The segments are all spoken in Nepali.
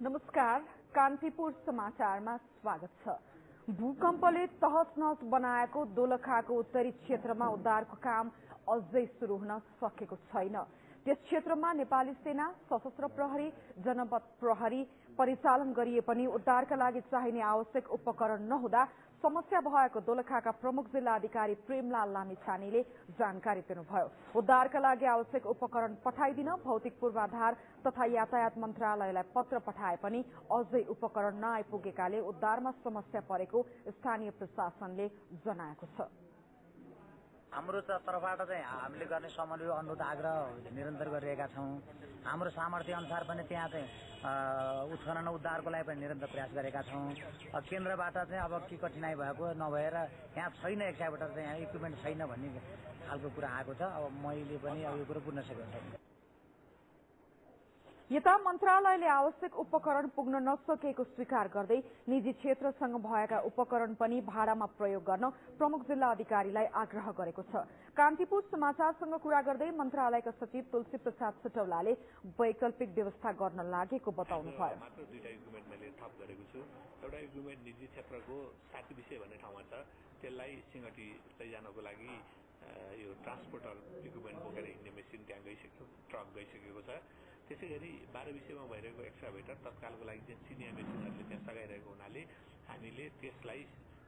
नमस्कार, कान्तिपुर समाचारमा स्वागत छ। भूकम्पले तहस-नहस बनाएको दोलखाको उत्तरी क्षेत्रमा उद्धारको काम अझै शुरू हुन सकेको छैन। त्यस क्षेत्रमा नेपाली सेना, सशस्त्र प्रहरी, जनपद प्रहरी परिचालन गरिए पनि उद्धारका लागि चाहिने आवश्यक उपकरण नहुँदा समस्या भएको दोलखाका प्रमुख जिल्ला अधिकारी प्रेमलाल लामिछानेले जानकारी दिनुभयो। उद्धारका लागि आवश्यक उपकरण पठाइदिन भौतिक पूर्वाधार तथा यातायात मन्त्रालयलाई पत्र पठाए पनि अझै उपकरण नआइपुगेकाले उद्धारमा समस्या परेको स्थानीय प्रशासनले जनाएको छ। हाम्रो तर्फबाट चाहिँ हामीले गर्ने समन्वय अनुरोध आग्रह निरन्तर गरिरहेका छौं। हाम्रो सामर्थ्य अनुसार पनि त्यहाँ चाहिँ उत्खनन उद्धारको लागि पनि निरन्तर प्रयास गरेका छौं। केन्द्रबाट चाहिँ अब के कठिनाई भएको नभएर यहाँ छैन, एक साइडबाट चाहिँ यहाँ इक्विपमेन्ट छैन भन्ने खालको कुरा आएको छ। अब मैले पनि यो कुरो बुझ्न सकेको छैन। यता मन्त्रालयले आवश्यक उपकरण पुग्न नसकेको स्वीकार गर्दै निजी क्षेत्रसँग भएका उपकरण पनि भाडामा प्रयोग गर्न प्रमुख जिल्ला अधिकारीलाई आग्रह गरेको छ। कान्तिपुर समाचारसँग कुरा गर्दै मन्त्रालयका सचिव तुलसी प्रसाद सुटौलाले वैकल्पिक व्यवस्था गर्न लागेको बताउनुभयो। मात्र दुईटा इक्विपमेन्ट मैले थप गरेको छु। एउटा इक्विपमेन्ट निजी क्षेत्रको 7 विषय भन्ने ठाउँमा छ, त्यसलाई सिंगटी लैजानको लागि यो ट्रान्सपोर्टर इक्विपमेन्ट बोकेर हिँड्ने मेसिन त्यहाँ गइसक्यो, ट्रक गइसकेको छ। त्यसैगरी 12 विषयमा भइरहेको एक्सकाभेटर तत्कालको लागि चाहिँ चिनिया मेसिनहरूले त्यहाँ सघाइरहेको हुनाले हामीले त्यसलाई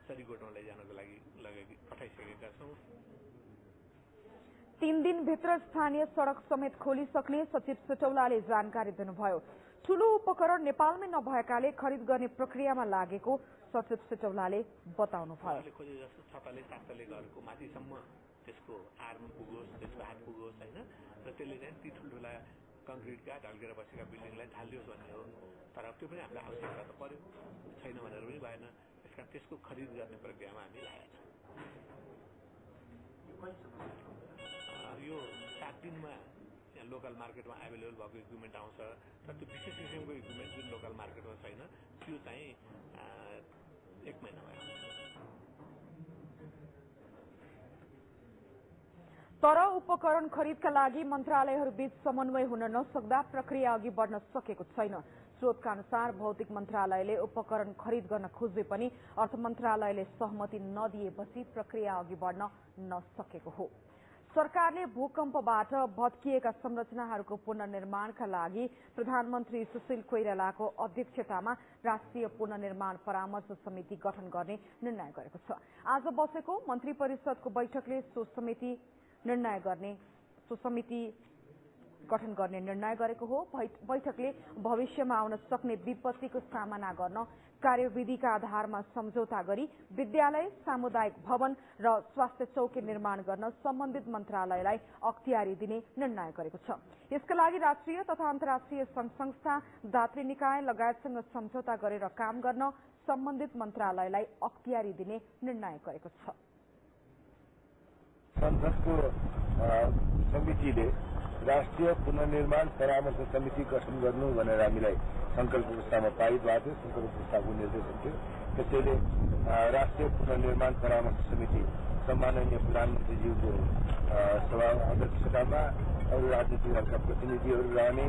सरीकोटमा लैजानको लागि पठाइसकेका छौँ। 3 दिनभित्र स्थानीय सड़क समेत खोलिसक्ने सचिव सुटौलाले जानकारी दिनुभयो। ठूलो उपकरण नेपालमै नभएकाले खरिद गर्ने प्रक्रियामा लागेको सचिव सुटौलाले बताउनुभयो। खोजे जस्तो 6 घरको माथिसम्म त्यसको आर्म पुगोस्, त्यसको हात पुगोस् हैन, र त्यसले चाहिँ ती ठुल्ठुला कंक्रिटका ढल्केर बसेका बिल्डिङलाई ढालियोस् भन्ने हो। तर त्यो पनि हामीलाई आवश्यकता त पर्यो, छैन भनेर पनि भएन। त्यसकारण त्यसको खरिद गर्ने प्रक्रियामा हामी लागेका छौँ। यो 7 दिनमा यहाँ लोकल मार्केटमा एभाइलेबल भएको इक्विपमेन्ट आउँछ, तर त्यो विशेष किसिमको इक्विपमेन्ट जुन लोकल मार्केटमा छैन त्यो चाहिँ 1 महिनामा आउँछ। तर उपकरण खरिदका लागि मन्त्रालयहरूबीच समन्वय हुन नसक्दा प्रक्रिया अघि बढ्न सकेको छैन। स्रोतका अनुसार भौतिक मन्त्रालयले उपकरण खरिद गर्न खोजे पनि अर्थ मन्त्रालयले सहमति नदिएपछि प्रक्रिया अघि बढ्न नसकेको हो। सरकारले भूकम्पबाट भत्किएका संरचनाहरूको पुनर्निर्माणका लागि प्रधानमन्त्री सुशील कोइरालाको अध्यक्षतामा राष्ट्रिय पुनर्निर्माण परामर्श समिति गठन गर्ने निर्णय गरेको छ। आज बसेको मन्त्री परिषदको बैठकले सो समिति गठन गर्ने निर्णय गरेको हो। बैठकले भविष्यमा आउन सक्ने विपत्तिको सामना गर्न कार्यविधिका आधारमा सम्झौता गरी विद्यालय, सामुदायिक भवन र स्वास्थ्य चौकी निर्माण गर्न सम्बन्धित मन्त्रालयलाई अख्तियारी दिने निर्णय गरेको छ। यसका लागि राष्ट्रिय तथा अन्तर्राष्ट्रिय संस्था, दात्री निकाय लगायतसँग सम्झौता गरेर काम गर्न सम्बन्धित मन्त्रालयलाई अख्तियारी दिने निर्णय गरेको छ। संसदको समितिले राष्ट्रिय पुनर्निर्माण परामर्श समिति गठन गर्नु भनेर हामीलाई संकल्प प्रस्तावमा पारित भएको थियो। संकल्प प्रस्तावको निर्देशन थियो। त्यसैले राष्ट्रिय पुनर्निर्माण परामर्श समिति सम्माननीय प्रधानमन्त्रीज्यूको सभा अध्यक्षतामा अरू राजनीतिक दलका प्रतिनिधिहरू रहने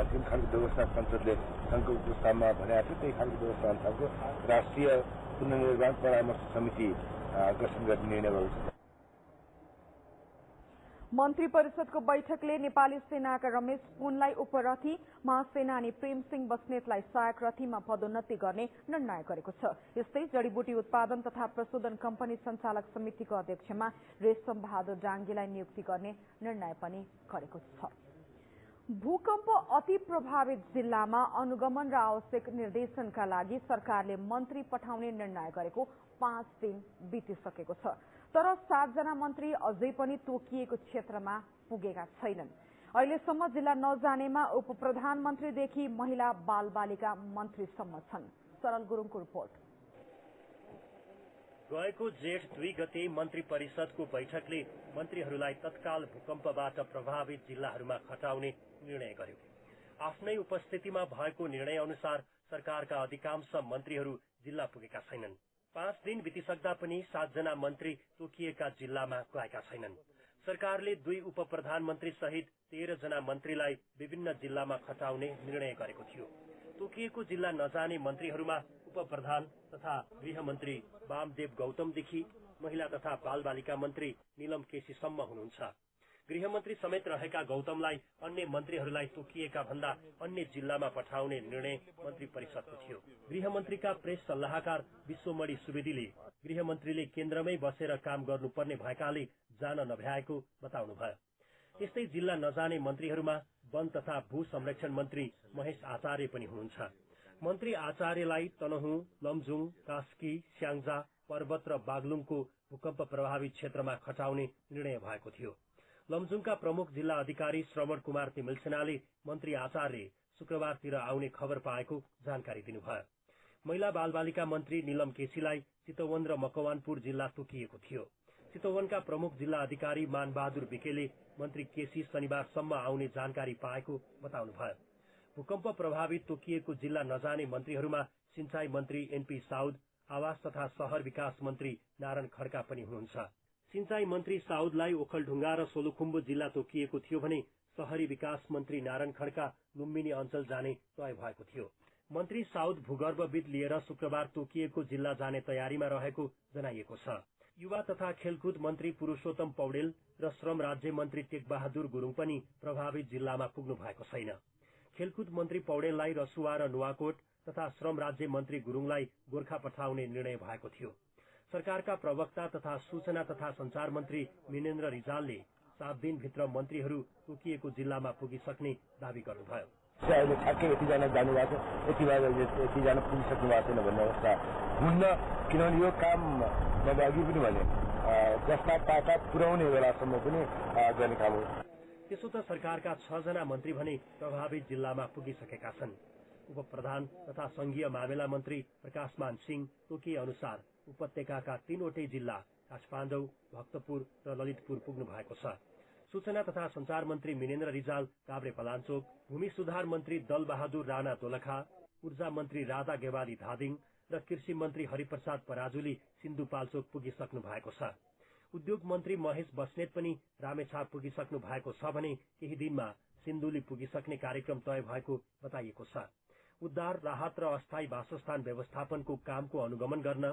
जुन खालको व्यवस्था संसदले संकल्प प्रस्तावमा भनेको थियो त्यही खालको व्यवस्था अनुसारको राष्ट्रिय पुनर्निर्माण परामर्श समिति गठन गर्ने निर्णय भएको छ। मन्त्री परिषदको बैठकले नेपाली सेनाका रमेश पुनलाई उपरथी, महासेनानी प्रेम सिंह बस्नेतलाई सहायक रथीमा पदोन्नति गर्ने निर्णय गरेको छ। यस्तै जडीबुटी उत्पादन तथा प्रशोधन कम्पनी सञ्चालक समितिको अध्यक्षमा रेशम बहादुर डाङ्गीलाई नियुक्ति गर्ने निर्णय पनि गरेको छ। भूकम्प अति प्रभावित जिल्लामा अनुगमन र आवश्यक निर्देशनका लागि सरकारले मन्त्री पठाउने निर्णय गरेको 5 दिन बितिसकेको छ। तर 7 जना मन्त्री अझै पनि तोकिएको क्षेत्रमा पुगेका छैनन्। अहिलेसम्म जिल्ला नजानेमा उप प्रधानमन्त्रीदेखि महिला बालबालिका मन्त्रीसम्म छन्। सरल गुरुङको रिपोर्ट। गएको जेठ 2 गते मन्त्री परिषदको बैठकले मन्त्रीहरूलाई तत्काल भूकम्पबाट प्रभावित जिल्लाहरूमा खटाउने निर्णय गर्यो। आफ्नै उपस्थितिमा भएको निर्णय अनुसार सरकारका अधिकांश मन्त्रीहरू जिल्ला पुगेका छैनन्। 5 दिन बितिसक्दा पनि 7 जना मन्त्री तोकिएका जिल्लामा गएका छैनन्। सरकारले 2 उप प्रधानमन्त्री सहित 13 जना मन्त्रीलाई विभिन्न जिल्लामा खटाउने निर्णय गरेको थियो। तोकिएको जिल्ला नजाने मन्त्रीहरूमा उपप्रधान तथा गृहमन्त्री वामदेव गौतमदेखि महिला तथा बालबालिका मन्त्री नीलम केसीसम्म हुनुहुन्छ। गृहमन्त्री समेत रहेका गौतमलाई अन्य मन्त्रीहरूलाई तोकिएका भन्दा अन्य जिल्लामा पठाउने निर्णय मन्त्री परिषदको थियो। गृहमन्त्रीका प्रेस सल्लाहकार विश्वमणि सुवेदीले गृहमन्त्रीले केन्द्रमै बसेर काम गर्नुपर्ने भएकाले जान नभ्याएको बताउनुभयो। यस्तै जिल्ला नजाने मन्त्रीहरूमा वन तथा भू संरक्षण मन्त्री महेश आचार्य पनि हुनुहुन्छ। मन्त्री आचार्यलाई तनहुँ, लमजुङ, कास्की, स्याङ्जा, पर्वत र बागलुङको भूकम्प प्रभावित क्षेत्रमा खटाउने निर्णय भएको थियो। लमजुङका प्रमुख जिल्ला अधिकारी श्रवण कुमार तिमिल सेनाले मन्त्री आचार्य शुक्रबारतिर आउने खबर पाएको जानकारी दिनुभयो। महिला बालबालिका मन्त्री नीलम केसीलाई चितवन र मकवानपुर जिल्ला तोकिएको थियो। चितवनका प्रमुख जिल्ला अधिकारी मानबहादुर विकेले मन्त्री केसी शनिबारसम्म आउने जानकारी पाएको बताउनुभयो। भूकम्प प्रभावित तोकिएको जिल्ला नजाने मन्त्रीहरूमा सिंचाई मन्त्री एनपी साउद, आवास तथा शहर विकास मन्त्री नारायण खड्का पनि हुनुहुन्छ। सिंचाई मन्त्री साउदलाई ओखलढुङ्गा र सोलुखुम्बु जिल्ला तोकिएको थियो भने शहरी विकास मन्त्री नारायण खड्का लुम्बिनी अञ्चल जाने तय भएको थियो। मन्त्री साउद भूगर्भविद लिएर शुक्रबार तोकिएको जिल्ला जाने तयारीमा रहेको जनाइएको छ। युवा तथा खेलकुद मन्त्री पुरूषोत्तम पौडेल र श्रम राज्य मन्त्री टेकबहादुर गुरुङ पनि प्रभावित जिल्लामा पुग्नु भएको छैन। खेलकुद मन्त्री पौडेललाई रसुवा र नुवाकोट तथा श्रम राज्य मन्त्री गुरुङलाई गोर्खा पठाउने निर्णय भएको थियो। सरकारका प्रवक्ता तथा सूचना तथा संचार मन्त्री मिनेन्द्र रिजालले 7 दिनभित्र मन्त्रीहरू तोकिएको जिल्लामा पुगिसक्ने दावी गर्नुभयो। अहिले ठ्याक्कै यतिजना जानुभएको छ, यतिजना पुगिसक्नु भएको छैन भन्ने अवस्था हुन्न, किनभने यो काम मैले अघि पनि भने जस्ता ताका पुर्याउने बेलासम्म पनि गर्ने काम हो। त्यसो त सरकारका 6 जना मन्त्री भने प्रभावित जिल्लामा पुगिसकेका छन्। उपप्रधान तथा संघीय मामिला मन्त्री प्रकाशमान सिंह तोकिए अनुसार उपत्यकाका 3वटै जिल्ला काठमाडौँ, भक्तपुर र ललितपुर पुग्नु भएको छ। सूचना तथा संचार मन्त्री मिनेन्द्र रिजाल काभ्रे पलाञ्चोक, भूमि सुधार मन्त्री दलबहादुर राणा दोलखा, ऊर्जा मन्त्री राधा गेवाली धादिङ र कृषि मन्त्री हरिप्रसाद पराजुली सिन्धुपाल्चोक पुगिसक्नु भएको छ। उद्योग मन्त्री महेश बस्नेत पनि रामेछाप पुगिसक्नु भएको छ भने केही दिनमा सिन्धुली पुगिसक्ने कार्यक्रम तय भएको बताइएको छ। उद्धार, राहत र अस्थायी वासस्थान व्यवस्थापनको कामको अनुगमन गर्न,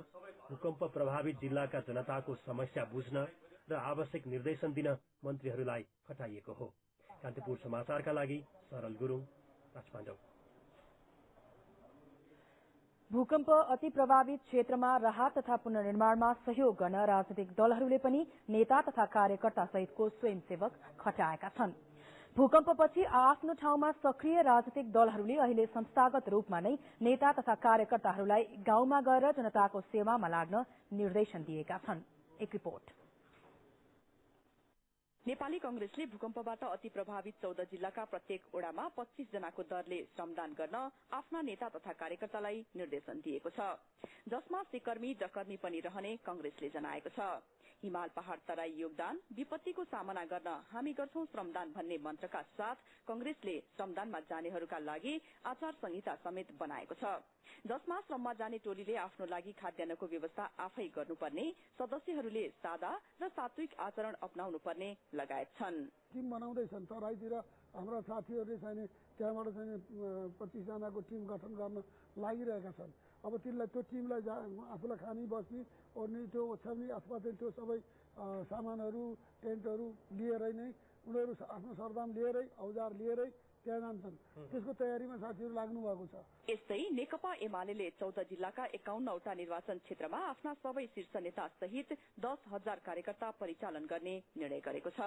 भूकम्प प्रभावित जिल्लाका जनताको समस्या बुझ्न र आवश्यक निर्देशन दिन मन्त्रीहरूलाई खटाइएको हो। कान्तिपुर समाचारका लागि सरल गुरुङ, काठमाडौँ। भूकम्प अति प्रभावित क्षेत्रमा राहत तथा पुनर्निर्माणमा सहयोग गर्न राजनीतिक दलहरूले पनि नेता तथा कार्यकर्ता सहितको स्वयंसेवक खटाएका छन्। भूकम्पपछि आफ्नो ठाउँमा सक्रिय राजनीतिक दलहरूले अहिले संस्थागत रूपमा नै नेता तथा कार्यकर्ताहरूलाई गाउँमा गएर जनताको सेवामा लाग्न निर्देशन दिएका छन्। एक रिपोर्ट। नेपाली कंग्रेसले भूकम्पबाट अति प्रभावित 14 जिल्लाका प्रत्येक ओडामा 25 जनाको दरले श्रमदान गर्न आफ्ना नेता तथा कार्यकर्तालाई निर्देशन दिएको छ, जसमा सिकर्मी डकर्मी पनि रहने कंग्रेसले जनाएको छ। हिमाल पहाड़ तराई योगदान, विपत्तिको सामना गर्न हामी गर्छौं श्रमदान भन्ने मन्त्रका साथ कंग्रेसले श्रमदानमा जानेहरूका लागि आचार संहिता समेत बनाएको छ, जसमा श्रममा जाने टोलीले आफ्नो लागि खाद्यान्नको व्यवस्था आफै गर्नुपर्ने, सदस्यहरूले सादा र सात्विक आचरण अपनाउनु पर्ने लगायत छन्। टिम बनाउँदैछन्, तराईतिर हाम्रा साथीहरूले चाहिँ त्यहाँबाट चाहिँ 25 जनाको टिम गठन गर्न लागिरहेका छन्। अब तिनलाई त्यो टिमलाई आफूलाई खानी बस्ने ओर्ने त्यो ओछ्याउने अथवा चाहिँ त्यो सबै सामानहरू टेन्टहरू लिएरै नै उनीहरू आफ्नो सरदाम लिएरै औजार लिएरै त्यहाँ जान्छन्। त्यसको तयारीमा साथीहरू लाग्नु भएको छ। यस्तै नेकपा एमाले 14 जिल्लाका 51वटा निर्वाचन क्षेत्रमा आफ्ना सबै शीर्ष नेता सहित 10,000 कार्यकर्ता परिचालन गर्ने निर्णय गरेको छ।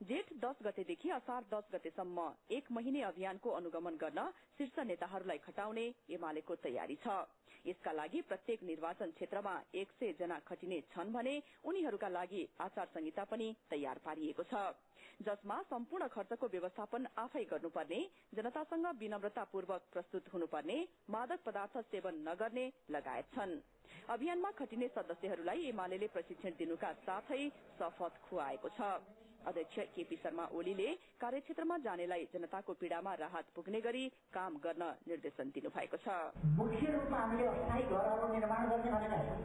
जेठ 10 गतेदेखि असार 10 गतेसम्म 1 महिने अभियानको अनुगमन गर्न शीर्ष नेताहरूलाई खटाउने एमालेको तयारी छ। यसका लागि प्रत्येक निर्वाचन क्षेत्रमा 100 जना खटिने छन् भने उनीहरूका लागि आचार संहिता पनि तयार पारिएको छ, जसमा सम्पूर्ण खर्चको व्यवस्थापन आफै गर्नुपर्ने, जनतासँग विनम्रतापूर्वक प्रस्तुत हुनुपर्ने, मादक पदार्थ सेवन नगर्ने लगायत छन्। अभियानमा खटिने सदस्यहरूलाई एमाले प्रशिक्षण दिनुका साथै शपथ खुवाएको छ। अध्यक्ष केपी शर्मा ओलीले कार्यक्षेत्रमा जानेलाई जनताको पीड़ामा राहत पुग्ने गरी काम गर्न निर्देशन दिनुभएको छ। मुख्य रूपमा हामीले अस्थायी घरहरू निर्माण गर्ने भनेका छौँ,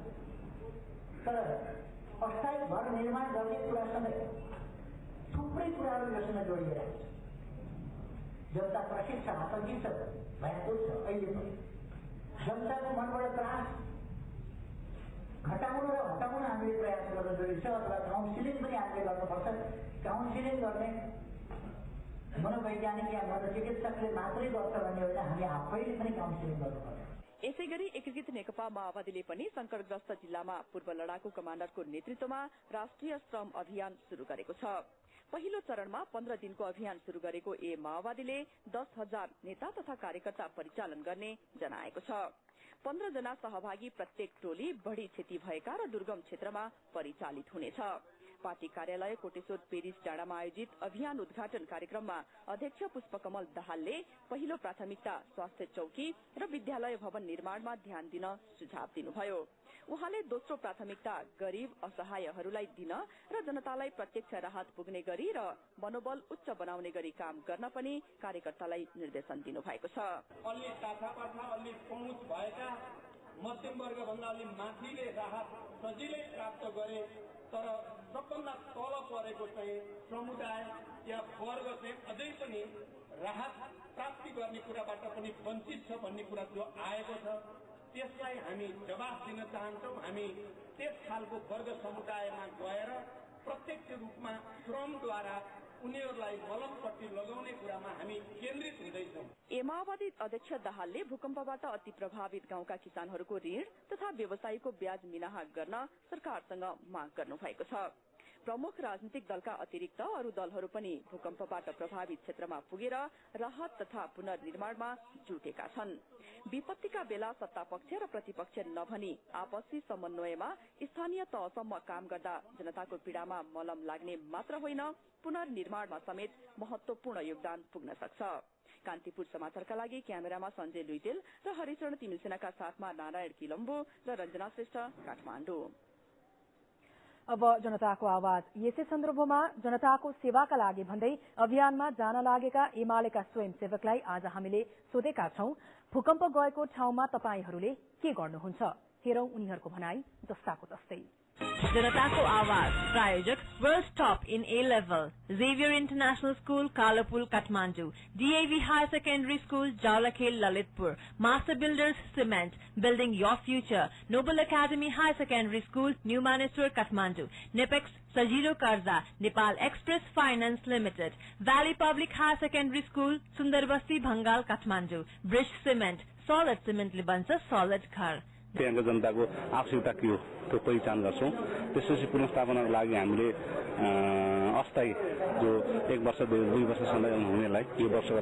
तर अस्थायी घर निर्माण गर्ने कुरासँगै थुप्रै कुराहरू योसँग जोडिएर जनता त्रसित छ, आतंकित छ, भयङ्कर छ। अहिले पनि जनताको मनबाट त्रास घटाउन र हटाउन हामीले प्रयास गर्न जरुरी छ, अथवा काउन्सिलिङ पनि हामीले गर्नुपर्छ। काउन्सिलिङ गर्ने मनोवैज्ञानिक या मनोचिकित्सकले मात्रै गर्छ भन्ने होइन, हामी आफैले पनि काउन्सिलिङ गर्नुपर्छ। यसैगरी एकीकृत नेकपा माओवादीले पनि संकटग्रस्त जिल्लामा पूर्व लडाकु कमाण्डरको नेतृत्वमा राष्ट्रिय श्रम अभियान शुरू गरेको छ। पहिलो चरणमा 15 दिनको अभियान शुरू गरेको माओवादीले 10,000 नेता तथा कार्यकर्ता परिचालन गर्ने जनाएको छ। 15 जना सहभागी प्रत्येक टोली बढ़ी क्षति भएका र दुर्गम क्षेत्रमा परिचालित हुनेछ। पार्टी कार्यालय कोटेश्वर पेरिस डाँडामा आयोजित अभियान उद्घाटन कार्यक्रममा अध्यक्ष पुष्पकमल दाहालले पहिलो प्राथमिकता स्वास्थ्य चौकी र विद्यालय भवन निर्माणमा ध्यान दिन सुझाव दिनुभयो। उहाँले दोस्रो प्राथमिकता गरीब असहायहरूलाई दिन र जनतालाई प्रत्यक्ष राहत पुग्ने गरी र मनोबल उच्च बनाउने गरी काम गर्न पनि कार्यकर्तालाई निर्देशन दिनुभएको छ। अलि टाढा अलि पहुँच भएका मध्यम वर्गभन्दा अलि माथिले राहत सजिलै प्राप्त गरे, तर सबभन्दा तल परेको चाहिँ समुदाय या वर्ग चाहिँ अझै पनि राहत प्राप्ति गर्ने कुराबाट पनि वञ्चित छ भन्ने कुरा जो आएको छ, त्यसलाई हामी जवाफ दिन चाहन्छौँ। हामी त्यस खालको वर्ग समुदायमा गएर प्रत्यक्ष रूपमा श्रमद्वारा उनीहरूलाई मलमपट्टि लगाउने कुरामा हामी केन्द्रित हुँदैछौँ। माओवादी अध्यक्ष दाहालले भूकम्पबाट अति प्रभावित गाउँका किसानहरूको ऋण तथा व्यवसायीको ब्याज मिनाहा गर्न सरकारसँग माग गर्नु भएको छ। प्रमुख राजनीतिक दलका अतिरिक्त अरू दलहरू पनि भूकम्पबाट प्रभावित क्षेत्रमा पुगेर राहत तथा पुनर्निर्माणमा जुटेका छन्। विपत्तिका बेला सत्तापक्ष र प्रतिपक्ष नभनी आपसी समन्वयमा स्थानीय तहसम्म काम गर्दा जनताको पीड़ामा मलम लाग्ने मात्र होइन, पुनर्निर्माणमा समेत महत्वपूर्ण योगदान पुग्न सक्छ। कान्तिपुर समाचारका लागि क्यामेरामा सञ्जय लुइटेल र हरिचरण तिमिलसेनाका साथमा नारायण किलम्बो र रञ्जना श्रेष्ठ, काठमाडौँ। अब जनताको आवाज। यसै सन्दर्भमा जनताको सेवाका लागि भन्दै अभियानमा जान लागेका एमालेका स्वयंसेवकलाई आज हामीले सोधेका छौं, भूकम्प गएको ठाउँमा तपाईहरूले के गर्नुहुन्छ? हेरौं उनीहरूको भनाई जस्ताको तस्तै। जनताको आवाज प्रायोजक world top in A level, Xavier International School, Kalapul, Kathmandu, DAV Higher Secondary School, Jalakhe, Lalitpur, Master Builders Cement, Building Your Future, Noble Academy Higher Secondary School, New Maneswar, Kathmandu, Nipex, Sajiro Karza, Nepal Express Finance Limited, Valley Public Higher Secondary School, Sundarbasti, Bhangal, Kathmandu, Bridge Cement, Solid Cement Libansa, Solid Ghar. त्यहाँको जनताको आवश्यकता के हो त्यो पहिचान गर्छौं। त्यसपछि पुनर्स्थापनाको लागि हामीले अस्थायी जो 1 वर्ष 2 वर्षसम्म हुनेलाई यो वर्षको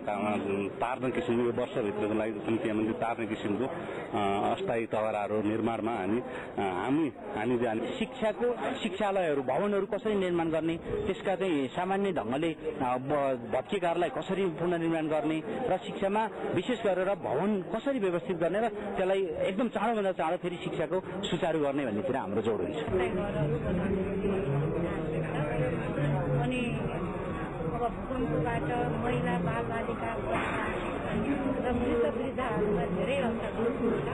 तार्ने किसिमको यो वर्षभित्रको लागि पनि त्यहाँ तार्ने किसिमको अस्थायी तहराहरू निर्माणमा हामी शिक्षाको शिक्षालयहरू भवनहरू कसरी निर्माण गर्ने, त्यसका चाहिँ सामान्य ढंगले भत्किएकाहरूलाई कसरी पुनर्निर्माण गर्ने र शिक्षामा विशेष गरेर भवन कसरी व्यवस्थित गर्ने र त्यसलाई एकदम चाँडोभन्दा चाँडो फेरि शिक्षाको सुचारू गर्ने भन्नेतिर हाम्रो जोड हुन्छ। अनि अब भूकम्पबाट महिला बालबालिका र वृद्ध वृद्धाहरूलाई धेरै असर हुन्छ।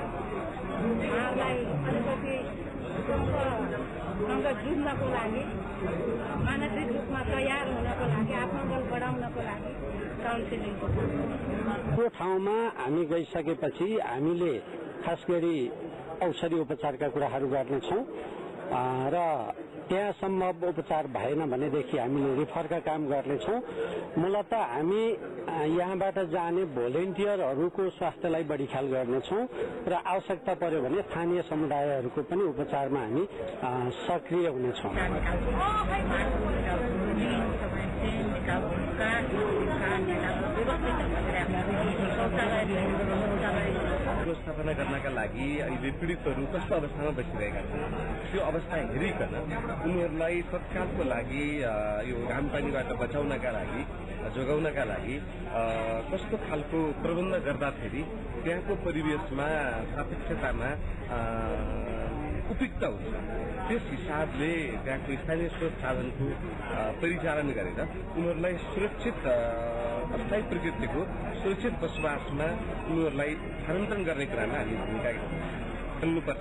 उहाँलाई अलिकति भूकम्पसँग जुझ्नको लागि मानसिक रूपमा तयार हुनको लागि आत्मबल बढाउनको लागि काउन्सिलिङ त्यो ठाउँमा हामी गइसकेपछि हामीले खास गरी औषधि उपचारका कुराहरू गर्नेछौँ र त्यहाँ सम्भव उपचार भएन भनेदेखि हामीले रिफरका काम गर्नेछौँ। मूलत हामी यहाँबाट जाने भोलिन्टियरहरूको स्वास्थ्यलाई बढी ख्याल गर्नेछौँ र आवश्यकता पर्यो भने स्थानीय समुदायहरूको पनि उपचारमा हामी सक्रिय हुनेछौँ। व्यवस्थापना गर्नका लागि अहिले पीडितहरू कस्तो अवस्थामा बसिरहेका छन् त्यो अवस्था हेरिकन उनीहरूलाई तत्कालको लागि यो घामपानीबाट बचाउनका लागि जोगाउनका लागि कस्तो खालको प्रबन्ध गर्दाखेरि त्यहाँको परिवेशमा सापेक्षतामा उपयुक्त हुन्छ त्यस हिसाबले त्यहाँको स्थानीय स्रोत साधनको परिचालन गरेर उनीहरूलाई सुरक्षित अस्थायी प्रकृतिको सुरक्षित बसोबासमा उनीहरूलाई स्थानान्तरण गर्ने कुरामा हामी भूमिका खेल्नुपर्छ।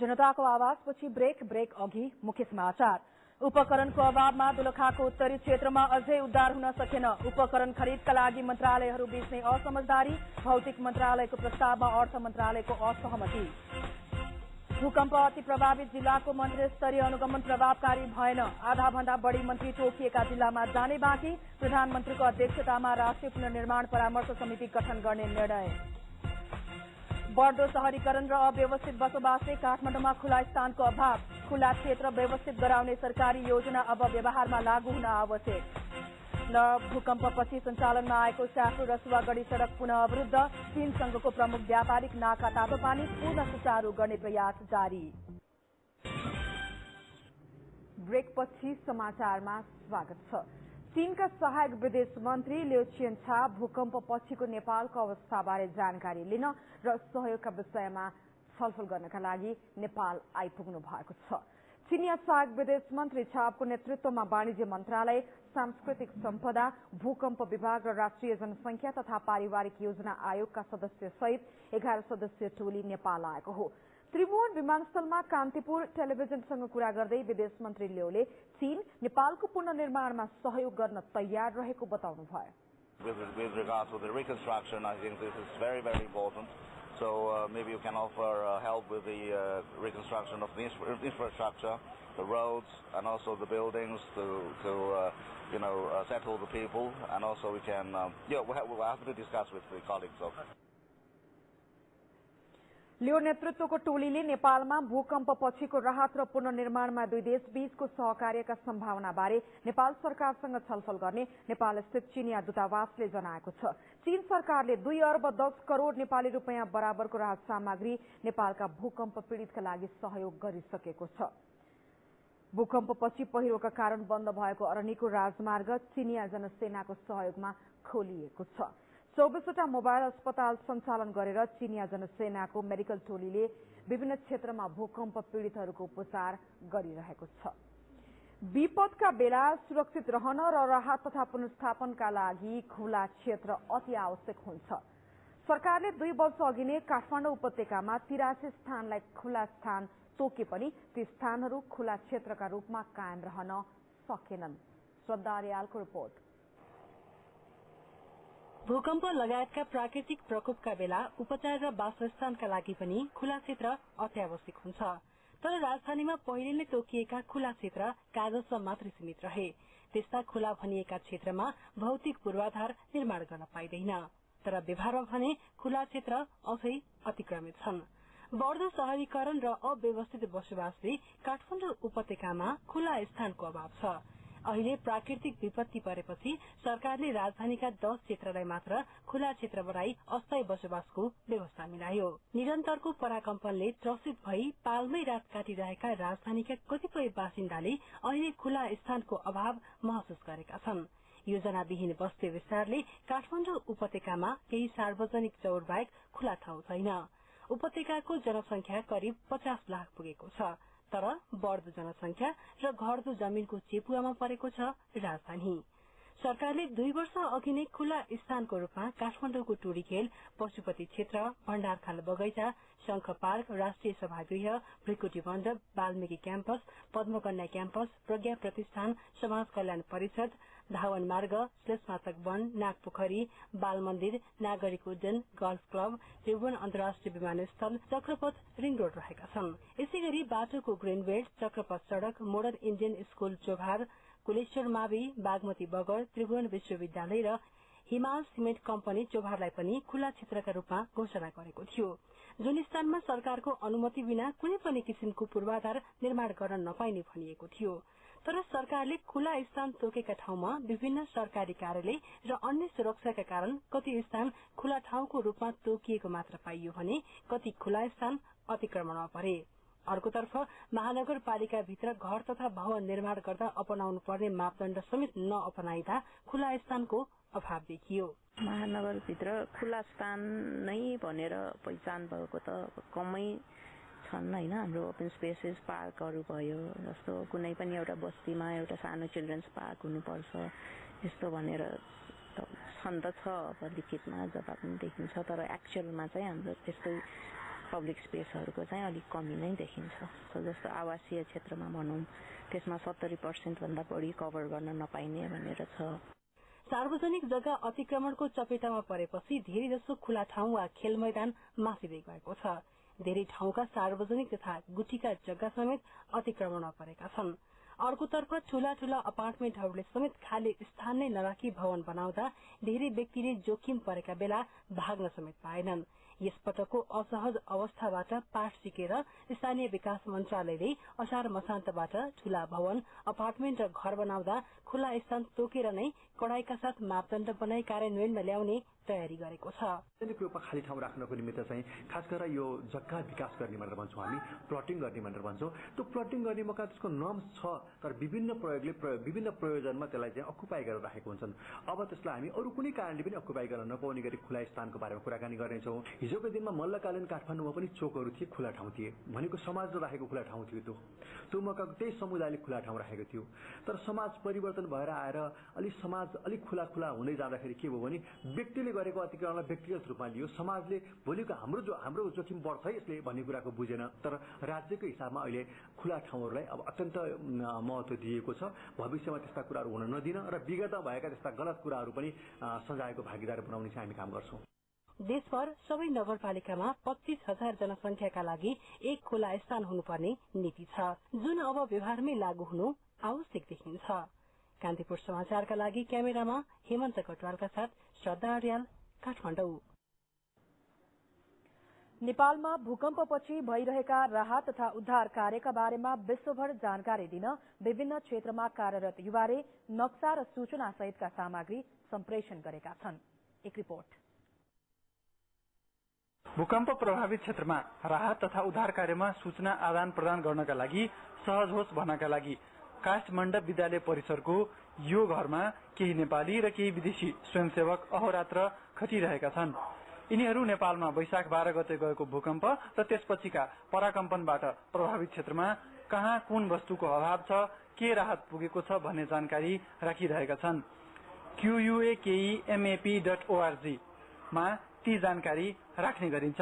जनताको आवाजपछि ब्रेक अघि मुख्य समाचार। उपकरणको अभावमा दोलखाको उत्तरी क्षेत्रमा अझै उद्धार हुन सकेन। उपकरण खरिदका लागि मन्त्रालयहरू बीच नै असमझदारी। भौतिक मन्त्रालयको प्रस्तावमा अर्थ मन्त्रालयको असहमति। भूकम्प अति प्रभावित जिल्लाको मन्त्री स्तरीय अनुगमन प्रभावकारी भएन। आधा भन्दा बढ़ी मन्त्री तोकिएका जिल्लामा जाने बाँकी। प्रधानमन्त्रीको अध्यक्षतामा राष्ट्रिय पुनर्निर्माण परामर्श समिति गठन गर्ने निर्णय। बढ़दो शहरीकरण र अव्यवस्थित बसोबासले काठमाडौँमा खुला स्थानको अभाव। खुला क्षेत्र व्यवस्थित गराउने सरकारी योजना अब व्यवहारमा लागू हुन आवश्यक। र भूकम्पपछि सञ्चालनमा आएको स्याफ्रो रसुवागढी सड़क पुनः अवरुद्ध। चीन संघको प्रमुख व्यापारिक नाका तातोपानी पुनः सुचारू गर्ने प्रयास जारी। ब्रेकपछि समाचारमा स्वागत छ। चीनका सहायक विदेश मन्त्री लिउ छिएनछा भूकम्पपछिको नेपालको अवस्थाबारे जानकारी लिन र सहयोगका विषयमा छलफल गर्नका लागि नेपाल आइपुग्नु भएको छ। चीनिया सहायक विदेश मन्त्री छापको नेतृत्वमा वाणिज्य मन्त्रालय, सांस्कृतिक सम्पदा, भूकम्प विभाग र राष्ट्रिय जनसंख्या तथा पारिवारिक योजना आयोगका सदस्य सहित 11 सदस्यीय टोली नेपाल आएको हो। त्रिभुवन विमानस्थलमा कान्तिपुर टेलिभिजनसँग कुरा गर्दै विदेश मन्त्री लिउले चीन नेपालको पुनर्निर्माणमा सहयोग गर्न तयार रहेको बताउनुभयो। With regard to the reconstruction, I think this is very, very important. So maybe you can offer help with the reconstruction of the infrastructure, the roads, and also the buildings to settle the people, and also we can we'll have to discuss with the colleagues of. लियो नेतृत्वको टोलीले नेपालमा भूकम्पपछिको राहत र पुनर्निर्माणमा दुई देश बीचको सहकार्यका सम्भावना बारे नेपाल सरकारसँग छलफल गर्ने नेपाल स्थित चीनिया दूतावासले जनाएको छ। चीन सरकारले 2 अर्ब 10 करोड़ नेपाली रुपैयाँ बराबरको राहत सामग्री नेपालका भूकम्प पीड़ितका लागि सहयोग गरिसकेको छ। भूकम्पपछि पहिरोका कारण बन्द भएको अरनिको राजमार्ग चीनिया जनसेनाको सहयोगमा खोलिएको छ। 24वटा मोबाइल अस्पताल सञ्चालन गरेर चीनिया जनसेनाको मेडिकल टोलीले विभिन्न क्षेत्रमा भूकम्प पीड़ितहरूको उपचार गरिरहेको छ। विपदका बेला सुरक्षित रहन र राहत तथा पुनर्स्थापनका लागि खुला क्षेत्र अति आवश्यक हुन्छ। सरकारले 2 वर्ष अघि नै काठमाडौँ उपत्यकामा 83 स्थानलाई खुला स्थान तोके पनि ती स्थानहरू खुला क्षेत्रका रूपमा कायम रहन सकेनन्। श्रद्धा अर्यालको रिपोर्ट। भूकम्प लगायतका प्राकृतिक प्रकोपका बेला उपचार र वासस्थानका लागि पनि खुला क्षेत्र अत्यावश्यक हुन्छ। तर राजधानीमा पहिले नै तोकिएका खुला क्षेत्र कागजमा मात्रै सीमित रहे। त्यस्ता खुला भनिएका क्षेत्रमा भौतिक पूर्वाधार निर्माण गर्न पाइँदैन। तर व्यवहारमा भने खुला क्षेत्र अझै अतिक्रमित छन्। बढ़दो शहरीकरण र अव्यवस्थित बसोबासले काठमाडौँ उपत्यकामा खुला स्थानको अभाव छ। अहिले प्राकृतिक विपत्ति परेपछि सरकारले राजधानीका 10 क्षेत्रलाई मात्र खुला क्षेत्र बनाई अस्थायी बसोबासको व्यवस्था मिलायो। निरन्तरको पराकम्पनले त्रसित भई पालमै रात काटिरहेका राजधानीका कतिपय बासिन्दाले अहिले खुला स्थानको अभाव महसुस गरेका छन्। योजनाविहीन बस्ती विस्तारले काठमाडौँ उपत्यकामा केही सार्वजनिक चौर बाहेक खुला ठाउँ छैन। उपत्यकाको जनसंख्या करिब 50 लाख पुगेको छ। तर बढ़दो जनसंख्या र घट्दो जमीनको चेपुवामा परेको छ राजधानी। सरकारले 2 वर्ष अघि नै खुला स्थानको रूपमा काठमाडौँको टोलीखेल, पशुपति क्षेत्र, भण्डारखाल बगैँचा, शंख पार्क, राष्ट्रिय सभागृह, भृकुटी मण्डप, वाल्मीकि क्याम्पस, पद्मकन्या क्याम्पस, प्रज्ञा प्रतिष्ठान, समाज कल्याण परिषद, धावन मार्ग, श्लेषमातक वन, नागपोखरी, बाल मन्दिर, नागरिक उड्डयन, गल्फ क्लब, त्रिभुवन अन्तर्राष्ट्रिय विमानस्थल, चक्रपथ, रिङ रोड रहेका छन्। यसैगरी बाटोको ग्रीनबेल्ट, चक्रपथ सड़क, modern Indian school Chobhar, Kuleshwar मावि, बागमती बगर, त्रिभुवन विश्वविद्यालय र हिमाल सिमेन्ट कम्पनी चोभारलाई पनि खुला क्षेत्रका रूपमा घोषणा गरेको थियो। जुन स्थानमा सरकारको अनुमति बिना कुनै पनि किसिमको पूर्वाधार निर्माण गर्न नपाइने भनिएको थियो। तर सरकारले खुला स्थान तोकेका ठाउँमा विभिन्न सरकारी कार्यालय र अन्य सुरक्षाका कारण कति स्थान खुला ठाउँको रूपमा तोकिएको मात्र पाइयो भने कति खुला स्थान अतिक्रमणमा परे। अर्कोतर्फ महानगरपालिका भित्र घर तथा भवन निर्माण गर्दा अपनाउनु पर्ने मापदण्ड समेत नअपनाइदा खुला स्थानको अभाव देखियो। महानगरभित्र खुला स्थान नै भनेर पहिचान भएको त कमै छन् हैन। हाम्रो ओपन स्पेसेस पार्कहरू भयो, जस्तो कुनै पनि एउटा बस्तीमा एउटा सानो चिल्ड्रेन्स पार्क हुनुपर्छ यस्तो भनेर छन् त छ अब लिखितमा जता पनि देखिन्छ। तर एक्चुअलमा चाहिँ हाम्रो त्यस्तै पब्लिक स्पेसहरूको चाहिँ अलिक कमी नै देखिन्छ। जस्तो आवासीय क्षेत्रमा भनौँ त्यसमा 70% भन्दा बढी कभर गर्न नपाइने भनेर छ। सार्वजनिक जग्गा अतिक्रमणको चपेटामा परेपछि धेरै जसो खुला ठाउँ वा खेल मैदान मासिँदै गएको छ। धेरै ठाउँका सार्वजनिक तथा गुठीका जग्गा समेत अतिक्रमणमा परेका छन्। अर्कोतर्फ ठूला ठूला अपार्टमेन्टहरूले समेत खाली स्थान नै नराखी भवन बनाउँदा धेरै व्यक्तिले जोखिम परेका बेला भाग्न समेत पाएनन्। यसपटकको असहज अवस्थाबाट पाठ सिकेर स्थानीय विकास मन्त्रालयले असार मसान्तबाट ठूला भवन अपार्टमेन्ट र घर बनाउँदा खुला स्थान तोकेर नै कडाईका साथ मापदण्ड बनाई कार्यान्वयनमा ल्याउने तयारी गरेको छ। सार्वजनिक रूपमा खाली ठाउँ राख्नको निमित्त चाहिँ खास गरेर यो जग्गा विकास गर्ने भनेर भन्छौँ हामी, प्लटिङ गर्ने भनेर भन्छौँ। त्यो प्लटिङ गर्ने मौका त्यसको नर्म्स छ, तर विभिन्न प्रयोगले विभिन्न प्रयोजनमा त्यसलाई चाहिँ अकुपाई गरेर राखेको हुन्छन्। अब त्यसलाई हामी अरू कुनै कारणले पनि अकुपाई गर्न नपाउने गरी खुला स्थानको बारेमा कुराकानी गर्नेछौँ। हिजोको दिनमा मल्लकालीन काठमाडौँमा पनि चोकहरू थिए, खुला ठाउँ थिए, भनेको समाजले राखेको खुला ठाउँ थियो। त्यो मौकाको त्यही समुदायले खुला ठाउँ राखेको थियो। तर समाज परिवर्तन भएर आएर समाज अलिक खुला हुँदै जाँदाखेरि के भयो भने व्यक्तिले गरेको अतिक्रमणलाई व्यक्तिगत रूपमा लियो। समाजले भोलिको हाम्रो जोखिम बढ्छ यसले भन्ने कुराको बुझेन। तर राज्यको हिसाबमा अहिले खुला ठाउँहरूलाई अब अत्यन्त महत्त्व दिएको छ। भविष्यमा त्यस्ता कुराहरू हुन नदिन र विगतमा भएका त्यस्ता गलत कुराहरू पनि सजायको भागीदार बनाउने चाहिँ हामी काम गर्छौँ। देशभर सबै नगरपालिकामा 25,000 जनसंख्याका लागि एक खुला स्थान हुनुपर्ने नीति छ, जुन अब व्यवहारमै लागू हुनु आवश्यक देखिन्छ। कान्तिपुर समाचारका लागि क्यामेरामा हेमन्त कटवालका साथ श्रद्धा अर्याल, काठमाडौँ। नेपालमा भूकम्पपछि भइरहेका राहत तथा उद्धार कार्यका बारेमा विश्वभर जानकारी दिन विभिन्न क्षेत्रमा कार्यरत युवाले नक्सा र सूचना सहितका सामग्री सम्प्रेषण गरेका छन्। एक रिपोर्ट। भूकम्प प्रभावित क्षेत्रमा राहत तथा उद्धार कार्यमा सूचना आदान प्रदान गर्नका लागि सहज होस् भन्नका लागि काठमाडौँ विद्यालय परिसरको यो घरमा केही नेपाली र केही विदेशी स्वयंसेवक अहोरात्र खटिरहेका छन्। यिनीहरू नेपालमा वैशाख 12 गते गएको भूकम्प र त्यसपछिका पराकम्पनबाट प्रभावित क्षेत्रमा कहाँ कुन वस्तुको अभाव छ, के राहत पुगेको छ भन्ने जानकारी राखिरहेका छन्। QUAKEMAP.org मा ती जानकारी राख्ने गरिन्छ।